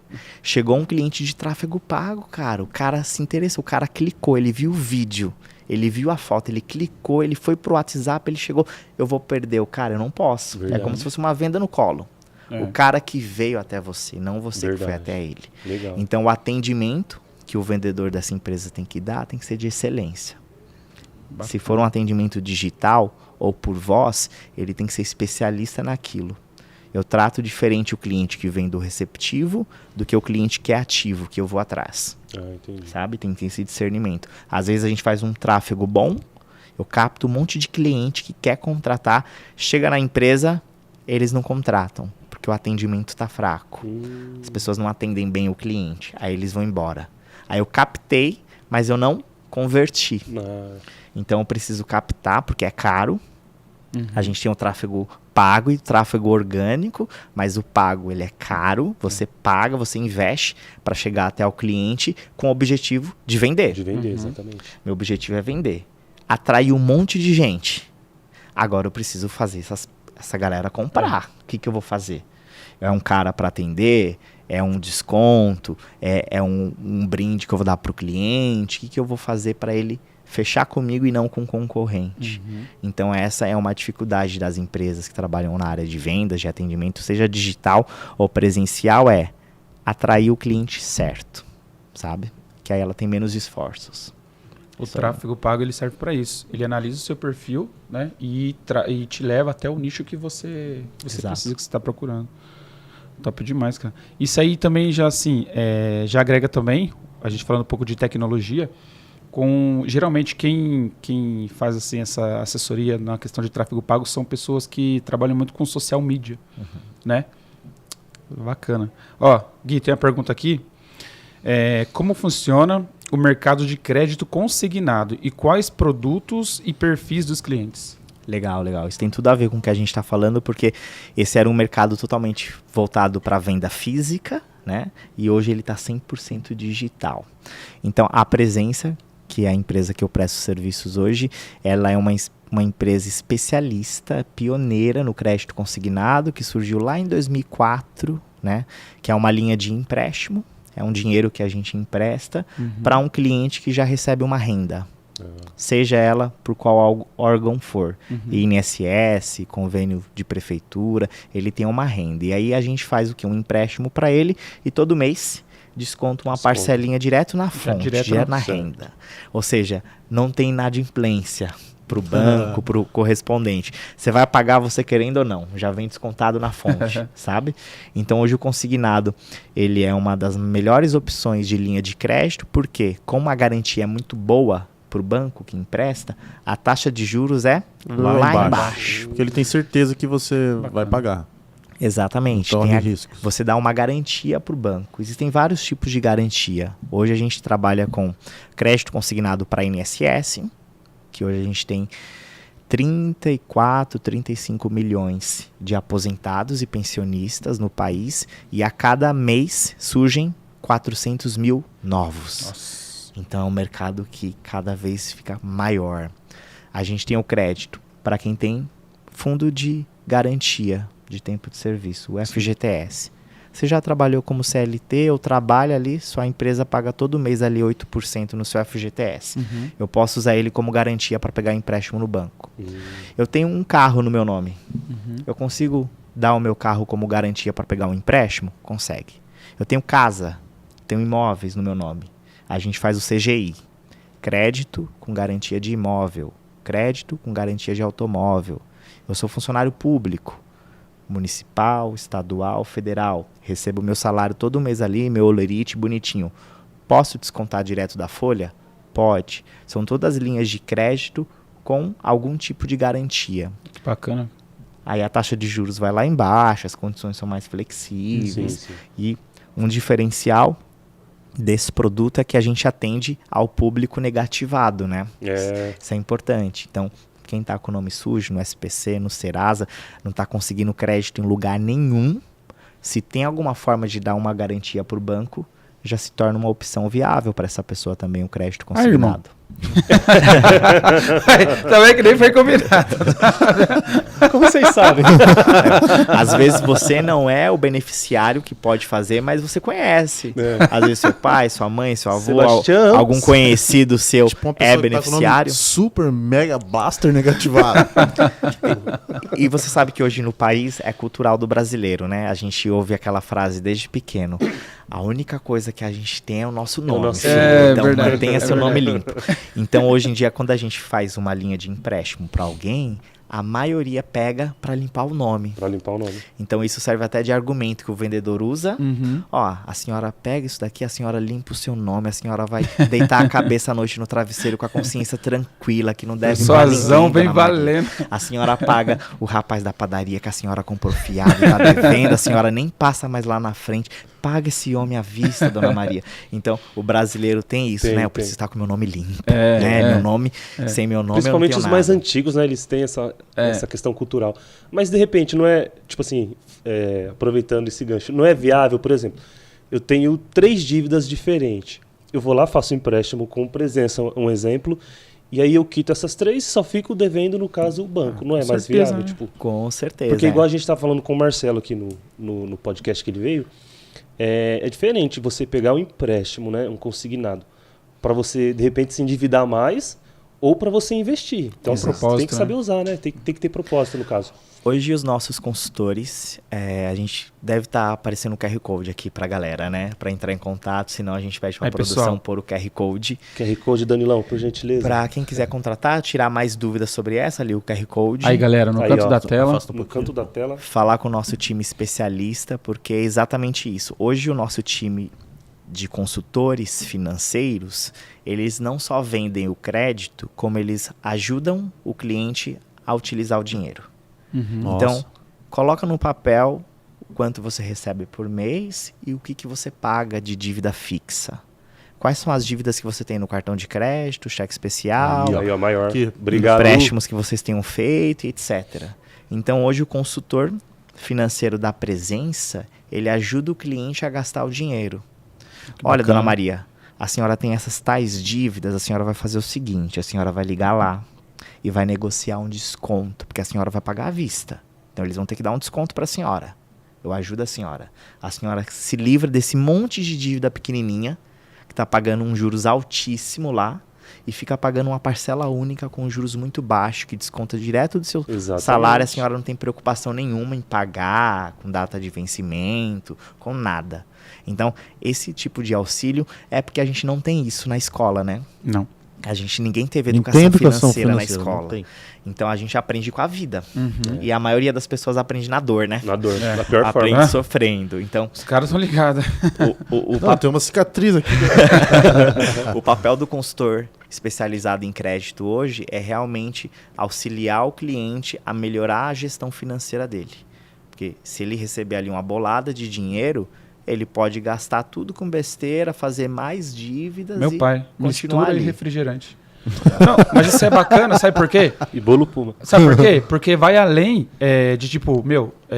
Chegou um cliente de tráfego pago, cara. O cara se interessou, o cara clicou, ele viu o vídeo. Ele viu a foto, ele clicou, ele foi pro WhatsApp, ele chegou, eu vou perder o cara, eu não posso. Verdade. É como se fosse uma venda no colo. O cara que veio até você, não você que foi Verdade. até ele. Legal. Então o atendimento que o vendedor dessa empresa tem que dar tem que ser de excelência. Se for um atendimento digital ou por voz, ele tem que ser especialista naquilo. Eu trato diferente o cliente que vem do receptivo do que o cliente que é ativo, que eu vou atrás. Entendi. Sabe? Tem que ter esse discernimento. Às vezes a gente faz um tráfego bom, eu capto um monte de cliente que quer contratar, chega na empresa, eles não contratam, porque o atendimento está fraco. As pessoas não atendem bem o cliente, aí eles vão embora. Aí eu captei, mas eu não converti. Então eu preciso captar, porque é caro. A gente tem o tráfego pago e o tráfego orgânico, mas o pago ele é caro, você paga, você investe para chegar até o cliente com o objetivo de vender. De vender, exatamente. Meu objetivo é vender. Atrair um monte de gente. Agora eu preciso fazer essa galera comprar. O que eu vou fazer? É um cara para atender? É um desconto? É um brinde que eu vou dar para o cliente? O que eu vou fazer para ele fechar comigo e não com concorrente? Então essa é uma dificuldade das empresas que trabalham na área de vendas, de atendimento, seja digital ou presencial, é atrair o cliente certo, sabe? Que aí ela tem menos esforços. O tráfego pago ele serve para isso. Ele analisa o seu perfil, né, e te leva até o nicho que você precisa, que você está procurando. Top demais, cara. Isso aí também já assim, já agrega também, a gente falando um pouco de tecnologia, geralmente quem faz assim essa assessoria na questão de tráfego pago são pessoas que trabalham muito com social media, né? Bacana. Ó, Gui, tem uma pergunta aqui. Como funciona o mercado de crédito consignado e quais produtos e perfis dos clientes? Legal. Isso tem tudo a ver com o que a gente está falando, porque esse era um mercado totalmente voltado para venda física, né? E hoje ele está 100% digital. Então, a Presença, que é a empresa que eu presto serviços hoje, ela é uma empresa especialista, pioneira no crédito consignado, que surgiu lá em 2004, né? Que é uma linha de empréstimo, é um dinheiro que a gente empresta para um cliente que já recebe uma renda. Seja ela por qual órgão for, INSS, convênio de prefeitura, ele tem uma renda. E aí a gente faz o quê? Um empréstimo para ele e todo mês desconta uma parcelinha direto na fonte, direto na renda. Ou seja, não tem inadimplência para o banco, para o correspondente. Você vai pagar você querendo ou não, já vem descontado na fonte, sabe? Então hoje o consignado, ele é uma das melhores opções de linha de crédito, porque como a garantia é muito boa para o banco que empresta, a taxa de juros é lá embaixo. Porque ele tem certeza que você vai pagar. Exatamente. Riscos. Você dá uma garantia para o banco. Existem vários tipos de garantia. Hoje a gente trabalha com crédito consignado para INSS, que hoje a gente tem 34, 35 milhões de aposentados e pensionistas no país, e a cada mês surgem 400 mil novos. Nossa. Então é um mercado que cada vez fica maior. A gente tem o crédito para quem tem fundo de garantia de tempo de serviço, o FGTS. Você já trabalhou como CLT ou trabalha ali, sua empresa paga todo mês ali 8% no seu FGTS. Eu posso usar ele como garantia para pegar empréstimo no banco. Eu tenho um carro no meu nome. Eu consigo dar o meu carro como garantia para pegar um empréstimo? Consegue. Eu tenho casa, tenho imóveis no meu nome. A gente faz o CGI, crédito com garantia de imóvel, crédito com garantia de automóvel. Eu sou funcionário público, municipal, estadual, federal. Recebo meu salário todo mês ali, meu olerite bonitinho. Posso descontar direto da folha? Pode. São todas linhas de crédito com algum tipo de garantia. Que bacana. Aí a taxa de juros vai lá embaixo, as condições são mais flexíveis. Sim. E um diferencial desse produto é que a gente atende ao público negativado, né? Isso é importante. Então, quem está com o nome sujo no SPC, no Serasa, não está conseguindo crédito em lugar nenhum, se tem alguma forma de dar uma garantia para o banco, já se torna uma opção viável para essa pessoa também, o crédito consignado. Também que nem foi combinado. Como vocês sabem? Às vezes você não é o beneficiário que pode fazer, mas você conhece. Às vezes seu pai, sua mãe, seu avô, Sebastião. algum conhecido seu Tipo uma pessoa é que tá com o nome beneficiário. Super Mega Blaster negativado. E você sabe que hoje no país é cultural do brasileiro, né? A gente ouve aquela frase desde pequeno. A única coisa que a gente tem é o nosso nome. Filho. Então verdade, mantenha seu verdade. nome limpo. Então hoje em dia, quando a gente faz uma linha de empréstimo para alguém, a maioria pega para limpar o nome. Pra limpar o nome. Então isso serve até de argumento que o vendedor usa. Uhum. Ó, a senhora pega isso daqui, a senhora limpa o seu nome, a senhora vai deitar a cabeça à noite no travesseiro com a consciência tranquila, que não deve pra Suazão ninguém, vem dona Maria. valendo. A senhora paga o rapaz da padaria que a senhora comprou fiado e tá devendo, a senhora nem passa mais lá na frente. Paga esse homem à vista, dona Maria. Então, o brasileiro tem isso, Tem, né? Eu tem. preciso estar com meu nome limpo, É, né? é. Meu nome, sem meu nome Principalmente eu não os tenho mais nada. antigos, né? Eles têm essa questão cultural. Mas, de repente, não é, tipo assim, aproveitando esse gancho, não é viável, por exemplo, eu tenho 3 dívidas diferentes. Eu vou lá, faço um empréstimo com presença, um exemplo, e aí eu quito essas 3 e só fico devendo, no caso, o banco. Não é com mais certeza, viável? né? Tipo, Com certeza. porque igual a gente tá falando com o Marcelo aqui no podcast que ele veio, é diferente você pegar um empréstimo, né, um consignado, para você, de repente, se endividar mais ou para você investir. Então, Tem você propósito, tem que saber né? usar, né? Tem que ter propósito, no caso. Hoje os nossos consultores, a gente deve estar aparecendo um QR Code aqui pra galera, né? Pra entrar em contato, senão a gente pede pra Aí, produção pessoal. pôr o QR Code. QR Code, Danilão, por gentileza. Pra quem quiser contratar, tirar mais dúvidas sobre essa, ali o QR Code. Aí, galera, no Aí, canto ó, da tela. afasta um No pouquinho. canto da tela. Falar com o nosso time especialista, porque é exatamente isso. Hoje o nosso time de consultores financeiros, eles não só vendem o crédito, como eles ajudam o cliente a utilizar o dinheiro. Uhum. Nossa. Então, coloca no papel o quanto você recebe por mês e o que você paga de dívida fixa. Quais são as dívidas que você tem no cartão de crédito, cheque especial, Aí, ó, maior. Que Obrigado. empréstimos que vocês tenham feito, etc. Então, hoje o consultor financeiro da presença, ele ajuda o cliente a gastar o dinheiro. Olha, bacana. dona Maria, a senhora tem essas tais dívidas, a senhora vai fazer o seguinte, a senhora vai ligar lá e vai negociar um desconto, porque a senhora vai pagar à vista. Então, eles vão ter que dar um desconto para a senhora. Eu ajudo a senhora. A senhora se livra desse monte de dívida pequenininha, que está pagando um juros altíssimo lá, e fica pagando uma parcela única com juros muito baixos, que desconta direto do seu Exatamente. salário. A senhora não tem preocupação nenhuma em pagar, com data de vencimento, com nada. Então, esse tipo de auxílio é porque a gente não tem isso na escola, né? Não. Ninguém teve Não educação, tem educação financeira na financeira, não escola. tem. Então, a gente aprende com a vida. Uhum. E a maioria das pessoas aprende na dor, né? Na dor, na pior Aprende forma. sofrendo. Então, Os caras estão ligados. o Não, tem uma cicatriz aqui. O papel do consultor especializado em crédito hoje é realmente auxiliar o cliente a melhorar a gestão financeira dele. Porque se ele receber ali uma bolada de dinheiro, ele pode gastar tudo com besteira, fazer mais dívidas Meu e pai, continuar mistura e ali. refrigerante. Não, mas isso é bacana, sabe por quê? E bolo Puma. Sabe por quê? Porque vai além de tipo,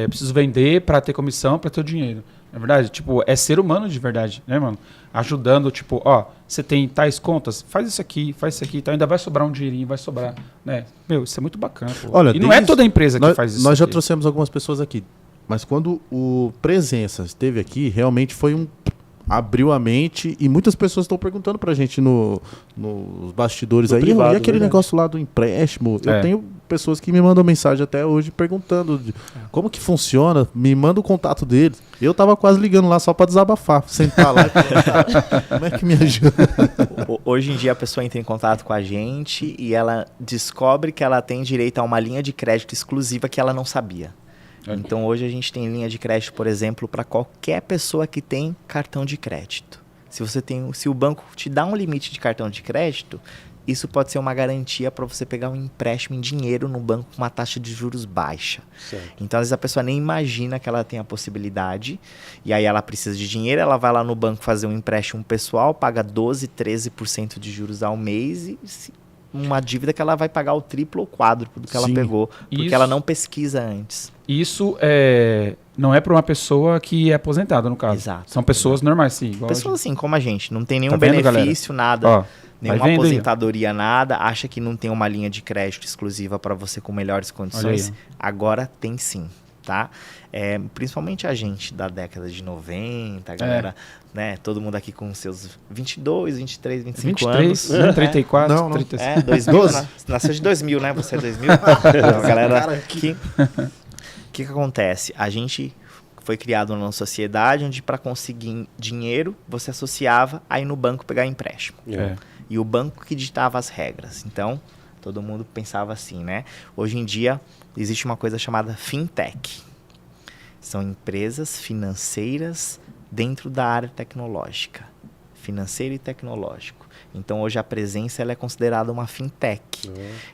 preciso vender pra ter comissão, pra ter o dinheiro. Na verdade, tipo, é ser humano de verdade, né, mano? Ajudando, tipo, ó, você tem tais contas, faz isso aqui, então ainda vai sobrar um dinheirinho, vai sobrar, né? Meu, isso é muito bacana, pô. Olha, e não é desde- toda empresa que faz isso. Nós já aqui. trouxemos algumas pessoas aqui. Mas quando o Presença esteve aqui, realmente foi abriu a mente e muitas pessoas estão perguntando pra gente nos bastidores No aí, privado, e aquele verdade. negócio lá do empréstimo? É. Eu tenho pessoas que me mandam mensagem até hoje perguntando como que funciona, me manda o contato deles. Eu tava quase ligando lá só pra desabafar, sentar lá e falar, "Tá, como é que me ajuda?" Hoje em dia a pessoa entra em contato com a gente e ela descobre que ela tem direito a uma linha de crédito exclusiva que ela não sabia. É. Então hoje a gente tem linha de crédito, por exemplo, para qualquer pessoa que tem cartão de crédito. Se o banco te dá um limite de cartão de crédito, isso pode ser uma garantia para você pegar um empréstimo em dinheiro no banco com uma taxa de juros baixa. Certo. Então, às vezes a pessoa nem imagina que ela tem a possibilidade, e aí ela precisa de dinheiro, ela vai lá no banco fazer um empréstimo pessoal, paga 12%, 13% de juros ao mês, e uma dívida que ela vai pagar o triplo ou quádruplo do que ela Sim. pegou, porque ela não pesquisa antes. Isso não é para uma pessoa que é aposentada, no caso. Exato. São pessoas normais, sim. Igual Pessoas assim como a gente, não tem nenhum Tá vendo, benefício, nada. Ó, Nenhuma vai vendo aí, ó. aposentadoria, nada. Acha que não tem uma linha de crédito exclusiva para você com melhores condições. Olha Agora tem sim, tá? Principalmente a gente da década de 90, a galera, né? Todo mundo aqui com seus 22, 23, 25 23, anos. 34, Não, não. 35. 2000, nasceu de 2000, né? Você é 2000? Então, a galera que... O que acontece? A gente foi criado numa sociedade onde para conseguir dinheiro, você associava a ir no banco pegar empréstimo. É. E o banco que ditava as regras. Então, todo mundo pensava assim, né? Hoje em dia, existe uma coisa chamada fintech. São empresas financeiras dentro da área tecnológica. Financeiro e tecnológico. Então, hoje a presença ela é considerada uma fintech.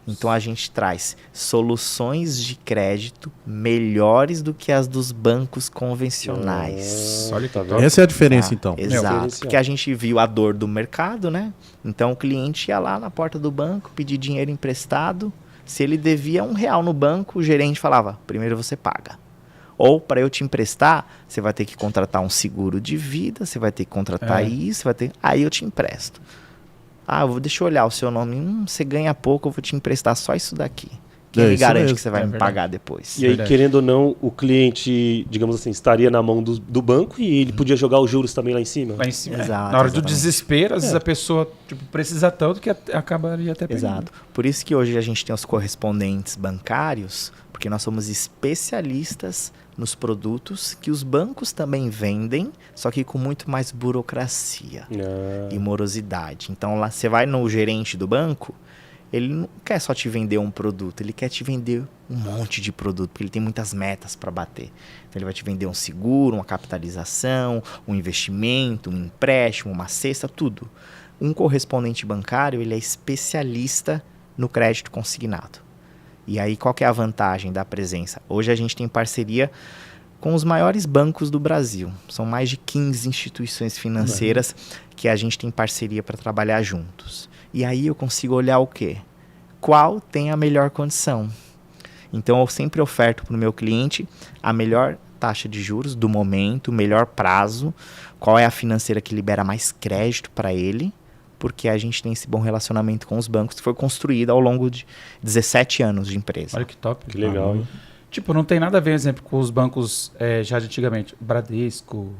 Então, a gente traz soluções de crédito melhores do que as dos bancos convencionais. Olha que top. Essa é a diferença, então. Exato, Diferencial. porque a gente viu a dor do mercado, né? Então o cliente ia lá na porta do banco, pedir dinheiro emprestado. Se ele devia R$1 no banco, o gerente falava, primeiro você paga. Ou para eu te emprestar, você vai ter que contratar um seguro de vida, você vai ter que contratar isso, aí eu te empresto. Deixa eu olhar o seu nome, você ganha pouco, eu vou te emprestar só isso daqui. Quem me isso garante mesmo. que você vai É me verdade. pagar depois? E aí, Verdade. querendo ou não, o cliente, digamos assim, estaria na mão do banco e ele podia jogar os juros também lá em cima. Lá em cima. Exato, Na hora do exatamente. desespero, às vezes a pessoa precisa tanto que acabaria até pegando. Exato. Por isso que hoje a gente tem os correspondentes bancários, porque nós somos especialistas nos produtos que os bancos também vendem, só que com muito mais burocracia e morosidade. Então lá você vai no gerente do banco, ele não quer só te vender um produto, ele quer te vender um monte de produto, porque ele tem muitas metas para bater. Então ele vai te vender um seguro, uma capitalização, um investimento, um empréstimo, uma cesta, tudo. Um correspondente bancário, ele é especialista no crédito consignado. E aí, qual que é a vantagem da presença? Hoje a gente tem parceria com os maiores bancos do Brasil. São mais de 15 instituições financeiras que a gente tem parceria para trabalhar juntos. E aí eu consigo olhar o quê? Qual tem a melhor condição? Então, eu sempre oferto para o meu cliente a melhor taxa de juros do momento, o melhor prazo, qual é a financeira que libera mais crédito para ele, porque a gente tem esse bom relacionamento com os bancos que foi construído ao longo de 17 anos de empresa. Olha que top. Que legal, hein? Tipo, não tem nada a ver, exemplo, com os bancos já de antigamente. Bradesco,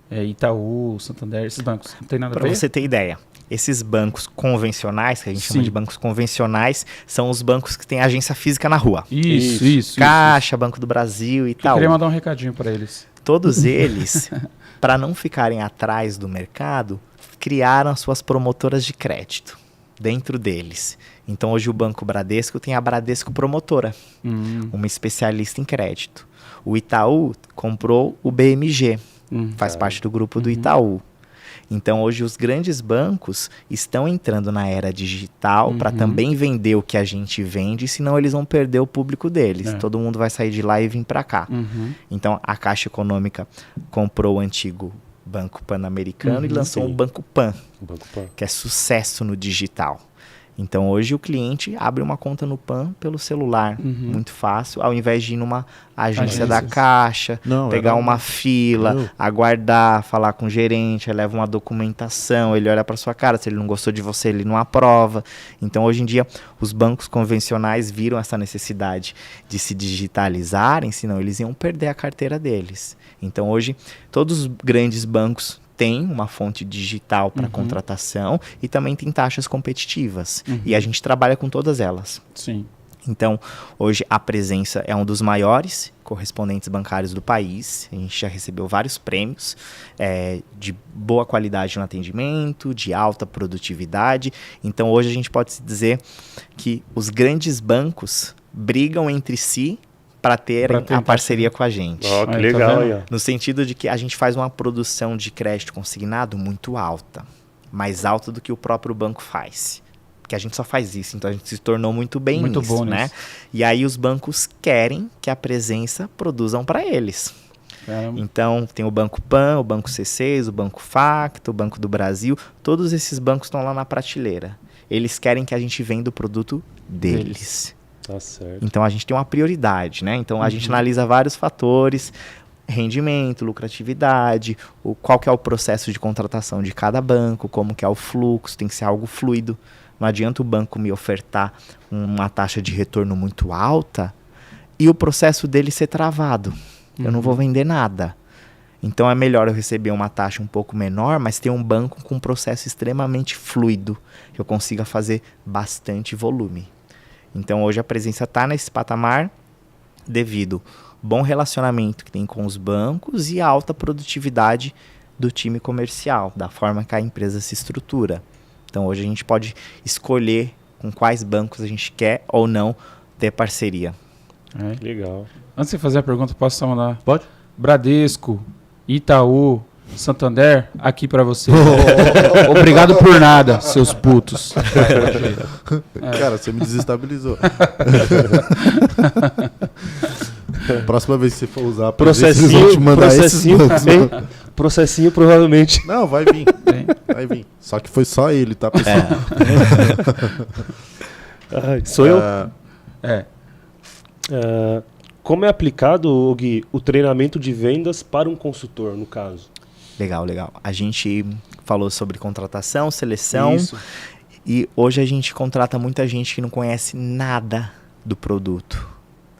Itaú, Santander, esses bancos. Não tem nada a Para ver? você ter ideia, esses bancos convencionais, que a gente chama Sim. de bancos convencionais, são os bancos que têm agência física na rua. Isso. Caixa, Banco do Brasil e Eu tal. queria mandar um recadinho para eles. Todos eles, para não ficarem atrás do mercado, criaram as suas promotoras de crédito dentro deles. Então hoje o Banco Bradesco tem a Bradesco Promotora, uma especialista em crédito. O Itaú comprou o BMG, faz parte do grupo do Itaú. Então hoje os grandes bancos estão entrando na era digital para também vender o que a gente vende, senão eles vão perder o público deles. Todo mundo vai sair de lá e vir para cá. Então a Caixa Econômica comprou o antigo Banco Pan-Americano e lançou um Banco Pan, Banco Pan. que é sucesso no digital. Então hoje o cliente abre uma conta no PAN pelo celular, muito fácil, ao invés de ir numa agência da Caixa, pegar uma fila, aguardar, falar com o gerente, aí leva uma documentação, ele olha para sua cara, se ele não gostou de você, ele não aprova. Então hoje em dia os bancos convencionais viram essa necessidade de se digitalizarem, senão eles iam perder a carteira deles. Então hoje todos os grandes bancos tem uma fonte digital para contratação e também tem taxas competitivas. E a gente trabalha com todas elas. Sim. Então, hoje a presença é um dos maiores correspondentes bancários do país. A gente já recebeu vários prêmios de boa qualidade no atendimento, de alta produtividade. Então, hoje a gente pode dizer que os grandes bancos brigam entre si para ter a parceria com a gente. Ó, que Aí, legal tá aí, ó. No sentido de que a gente faz uma produção de crédito consignado muito alta. Mais alta do que o próprio banco faz. Porque a gente só faz isso, então a gente se tornou muito bem Muito nisso, bom né? nisso. E aí os bancos querem que a presença produzam para eles. Caramba. Então, tem o Banco Pan, o Banco C6, o Banco Facto, o Banco do Brasil. Todos esses bancos estão lá na prateleira. Eles querem que a gente venda o produto deles. Tá certo. Então, a gente tem uma prioridade, né? Então, a gente analisa vários fatores, rendimento, lucratividade, qual que é o processo de contratação de cada banco, como que é o fluxo, tem que ser algo fluido. Não adianta o banco me ofertar uma taxa de retorno muito alta e o processo dele ser travado. Eu não vou vender nada. Então é melhor eu receber uma taxa um pouco menor, mas ter um banco com um processo extremamente fluido, que eu consiga fazer bastante volume. Então hoje a presença está nesse patamar devido ao bom relacionamento que tem com os bancos e a alta produtividade do time comercial, da forma que a empresa se estrutura. Então hoje a gente pode escolher com quais bancos a gente quer ou não ter parceria. É. Legal. Antes de fazer a pergunta, posso só mandar? Pode? Bradesco, Itaú, Santander, aqui pra você. Obrigado por nada, seus putos. Cara, você me desestabilizou. Próxima vez que você for usar a presença, eles vão te mandar esses bancos. Processinho provavelmente. Não, vai vir. Tem. Vai vir. Só que foi só ele, tá, pessoal? Ai, sou eu? É. Como é aplicado, Gui, o treinamento de vendas para um consultor, no caso? Legal, legal. A gente falou sobre contratação, seleção. Isso. E hoje a gente contrata muita gente que não conhece nada do produto,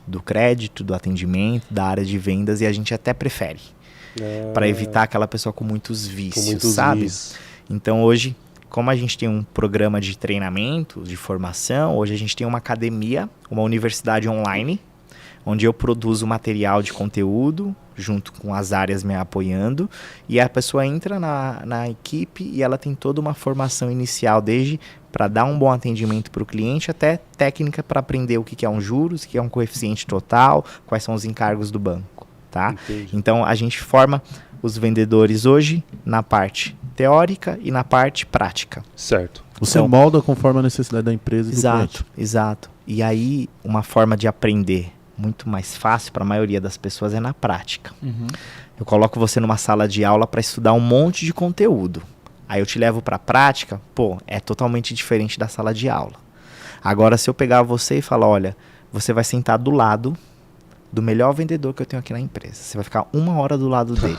do crédito, do atendimento, da área de vendas, e a gente até prefere, para evitar aquela pessoa com muitos vícios, com muitos sabe? vícios. Então hoje, como a gente tem um programa de treinamento, de formação, hoje a gente tem uma academia, uma universidade online, onde eu produzo material de conteúdo, junto com as áreas me apoiando, e a pessoa entra na equipe e ela tem toda uma formação inicial, desde para dar um bom atendimento para o cliente, até técnica para aprender o que é um juros, o que é um coeficiente total, quais são os encargos do banco, tá? Entendi. Então a gente forma os vendedores hoje na parte teórica e na parte prática. Certo. Você Então- molda conforme a necessidade da empresa e do Exato, cliente. exato. E aí, uma forma de aprender muito mais fácil para a maioria das pessoas é na prática. Eu coloco você numa sala de aula para estudar um monte de conteúdo. Aí eu te levo para a prática, pô, é totalmente diferente da sala de aula. Agora, se eu pegar você e falar, olha, você vai sentar do lado do melhor vendedor que eu tenho aqui na empresa. Você vai ficar 1 hora do lado dele.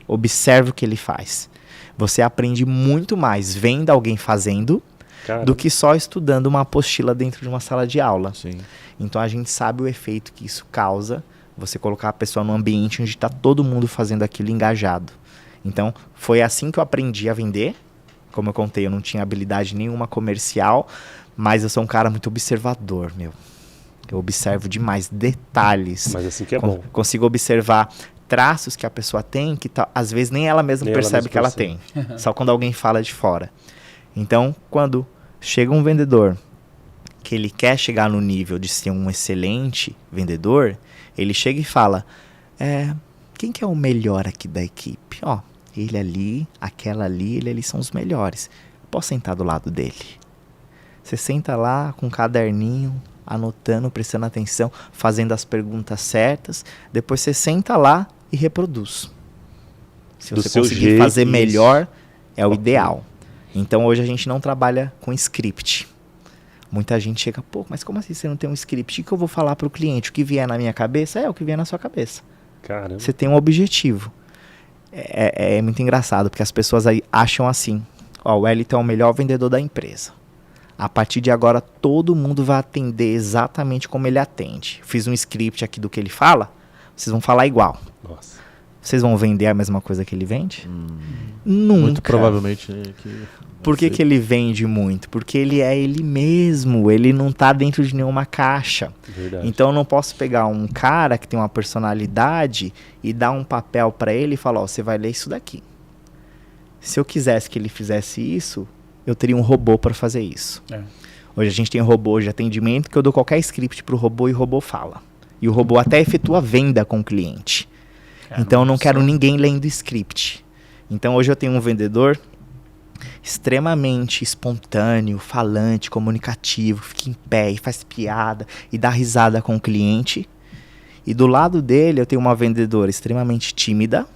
Observe o que ele faz. Você aprende muito mais vendo alguém fazendo Cara, do que só estudando uma apostila dentro de uma sala de aula. Sim. Então a gente sabe o efeito que isso causa, você colocar a pessoa num ambiente onde está todo mundo fazendo aquilo engajado. Então foi assim que eu aprendi a vender. Como eu contei, eu não tinha habilidade nenhuma comercial, mas eu sou um cara muito observador, meu. Eu observo demais detalhes. mas assim que é bom. Consigo observar traços que a pessoa tem que às vezes nem ela mesma Nem ela percebe mesma que ela percebe. tem. Só quando alguém fala de fora. Então, quando chega um vendedor que ele quer chegar no nível de ser um excelente vendedor, ele chega e fala, quem que é o melhor aqui da equipe? Ó, ele ali, aquela ali, ele ali são os melhores. Posso sentar do lado dele? Você senta lá com um caderninho, anotando, prestando atenção, fazendo as perguntas certas. Depois você senta lá e reproduz. Se Do você seu conseguir jeito, fazer isso. melhor, é o Ok. ideal. Então hoje a gente não trabalha com script. Muita gente chega, pô, mas como assim você não tem um script? O que eu vou falar para o cliente? O que vier na minha cabeça é o que vier na sua cabeça. Caramba. Você tem um objetivo. É muito engraçado, porque as pessoas aí acham assim, ó, o Wellington é o melhor vendedor da empresa. A partir de agora, todo mundo vai atender exatamente como ele atende. Fiz um script aqui do que ele fala, vocês vão falar igual. Nossa. Vocês vão vender a mesma coisa que ele vende? Nunca. Muito provavelmente. Por que ele vende muito? Porque ele é ele mesmo, ele não tá dentro de nenhuma caixa. Verdade. Então eu não posso pegar um cara que tem uma personalidade e dar um papel para ele e falar, ó, você vai ler isso daqui. Se eu quisesse que ele fizesse isso, eu teria um robô para fazer isso. É. Hoje a gente tem robô de atendimento que eu dou qualquer script pro robô e o robô fala. E o robô até efetua venda com o cliente. Então eu não quero ninguém lendo script. Então hoje eu tenho um vendedor extremamente espontâneo, falante, comunicativo, fica em pé e faz piada e dá risada com o cliente. E do lado dele eu tenho uma vendedora extremamente tímida,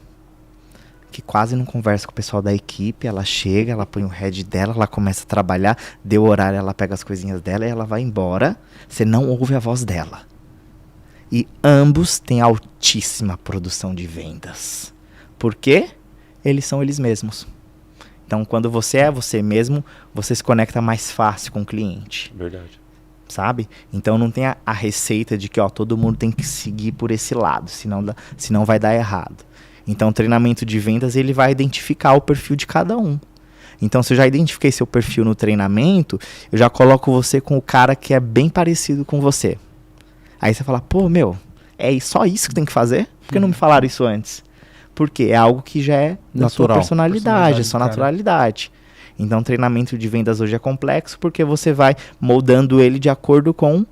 que quase não conversa com o pessoal da equipe. Ela chega, ela põe o head dela, ela começa a trabalhar, deu horário, ela pega as coisinhas dela e ela vai embora. Você não ouve a voz dela. E ambos têm altíssima produção de vendas. Por quê? Eles são eles mesmos. Então, quando você é você mesmo, você se conecta mais fácil com o cliente. Verdade. Sabe? Então, não tem a receita de que todo mundo tem que seguir por esse lado, senão vai dar errado. Então, o treinamento de vendas, ele vai identificar o perfil de cada um. Então, se eu já identifiquei seu perfil no treinamento, eu já coloco você com o cara que é bem parecido com você. Aí você fala, pô, é só isso que tem que fazer? Por que não me falaram isso antes? Porque é algo que já é da sua personalidade, é sua naturalidade. Então, o treinamento de vendas hoje é complexo porque você vai moldando ele de acordo com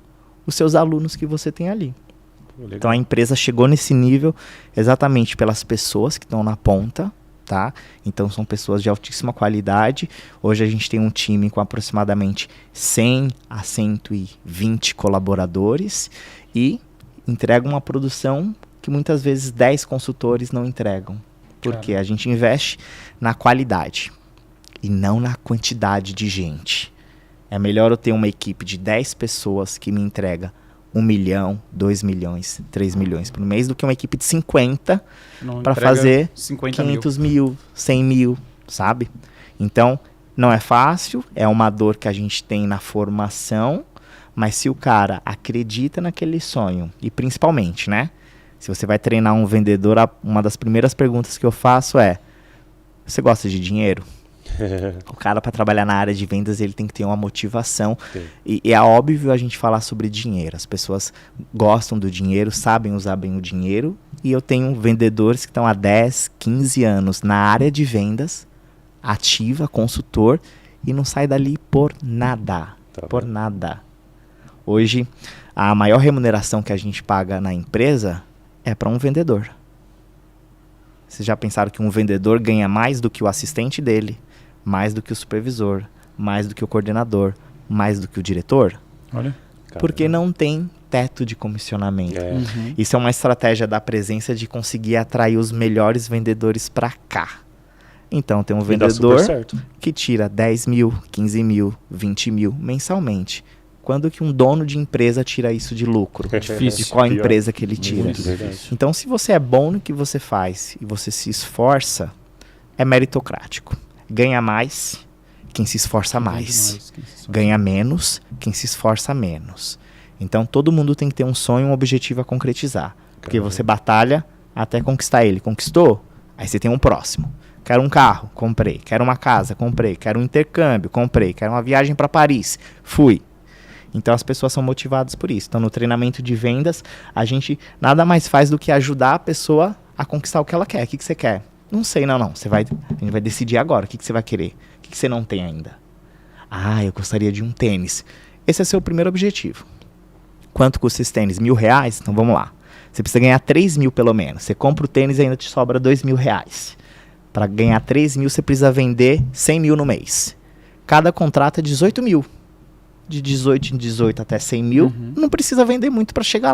os seus alunos que você tem ali. Legal. Então, a empresa chegou nesse nível exatamente pelas pessoas que estão na ponta, tá? Então, são pessoas de altíssima qualidade. Hoje, a gente tem um time com aproximadamente 100 a 120 colaboradores e entrega uma produção que muitas vezes 10 consultores não entregam. Porque a gente investe na qualidade e não na quantidade de gente. É melhor eu ter uma equipe de 10 pessoas que me entrega 1 milhão, 2 milhões, 3 milhões por mês do que uma equipe de 50 para fazer 500 mil, 100 mil, sabe? Então, não é fácil, é uma dor que a gente tem na formação, mas se o cara acredita naquele sonho, e principalmente, né? Se você vai treinar um vendedor, uma das primeiras perguntas que eu faço é: você gosta de dinheiro? O cara, para trabalhar na área de vendas, ele tem que ter uma motivação. E é óbvio a gente falar sobre dinheiro. As pessoas gostam do dinheiro, sabem usar bem o dinheiro. E eu tenho vendedores que estão há 10, 15 anos na área de vendas, ativa, consultor, e não sai dali por nada. Por nada. Hoje, a maior remuneração que a gente paga na empresa é para um vendedor. Vocês já pensaram que um vendedor ganha mais do que o assistente dele, mais do que o supervisor, mais do que o coordenador, mais do que o diretor? Olha. Porque não tem teto de comissionamento. Isso é uma estratégia da presença de conseguir atrair os melhores vendedores para cá. Então, tem um vendedor que tira 10 mil, 15 mil, 20 mil mensalmente. Quando que um dono de empresa tira isso de lucro? É difícil. De qual empresa que ele tira? Então, se você é bom no que você faz e você se esforça, é meritocrático. Ganha mais quem se esforça mais. Ganha menos quem se esforça menos. Então, todo mundo tem que ter um sonho, um objetivo a concretizar. Porque você batalha até conquistar ele. Conquistou? Aí você tem um próximo. Quero um carro? Comprei. Quero uma casa? Comprei. Quero um intercâmbio? Comprei. Quero uma viagem para Paris? Fui. Então as pessoas são motivadas por isso. Então no treinamento de vendas, a gente nada mais faz do que ajudar a pessoa a conquistar o que ela quer. O que você quer? Não sei, não. A gente vai decidir agora o que você vai querer. O que você não tem ainda? Ah, eu gostaria de um tênis. Esse é seu primeiro objetivo. Quanto custa esse tênis? R$1.000? Então vamos lá. Você precisa ganhar 3 mil pelo menos. Você compra o tênis e ainda te sobra R$2.000. Para ganhar 3 mil, você precisa vender 100 mil no mês. Cada contrato é 18 mil. De 18 em 18 até 100 mil, não precisa vender muito para chegar lá.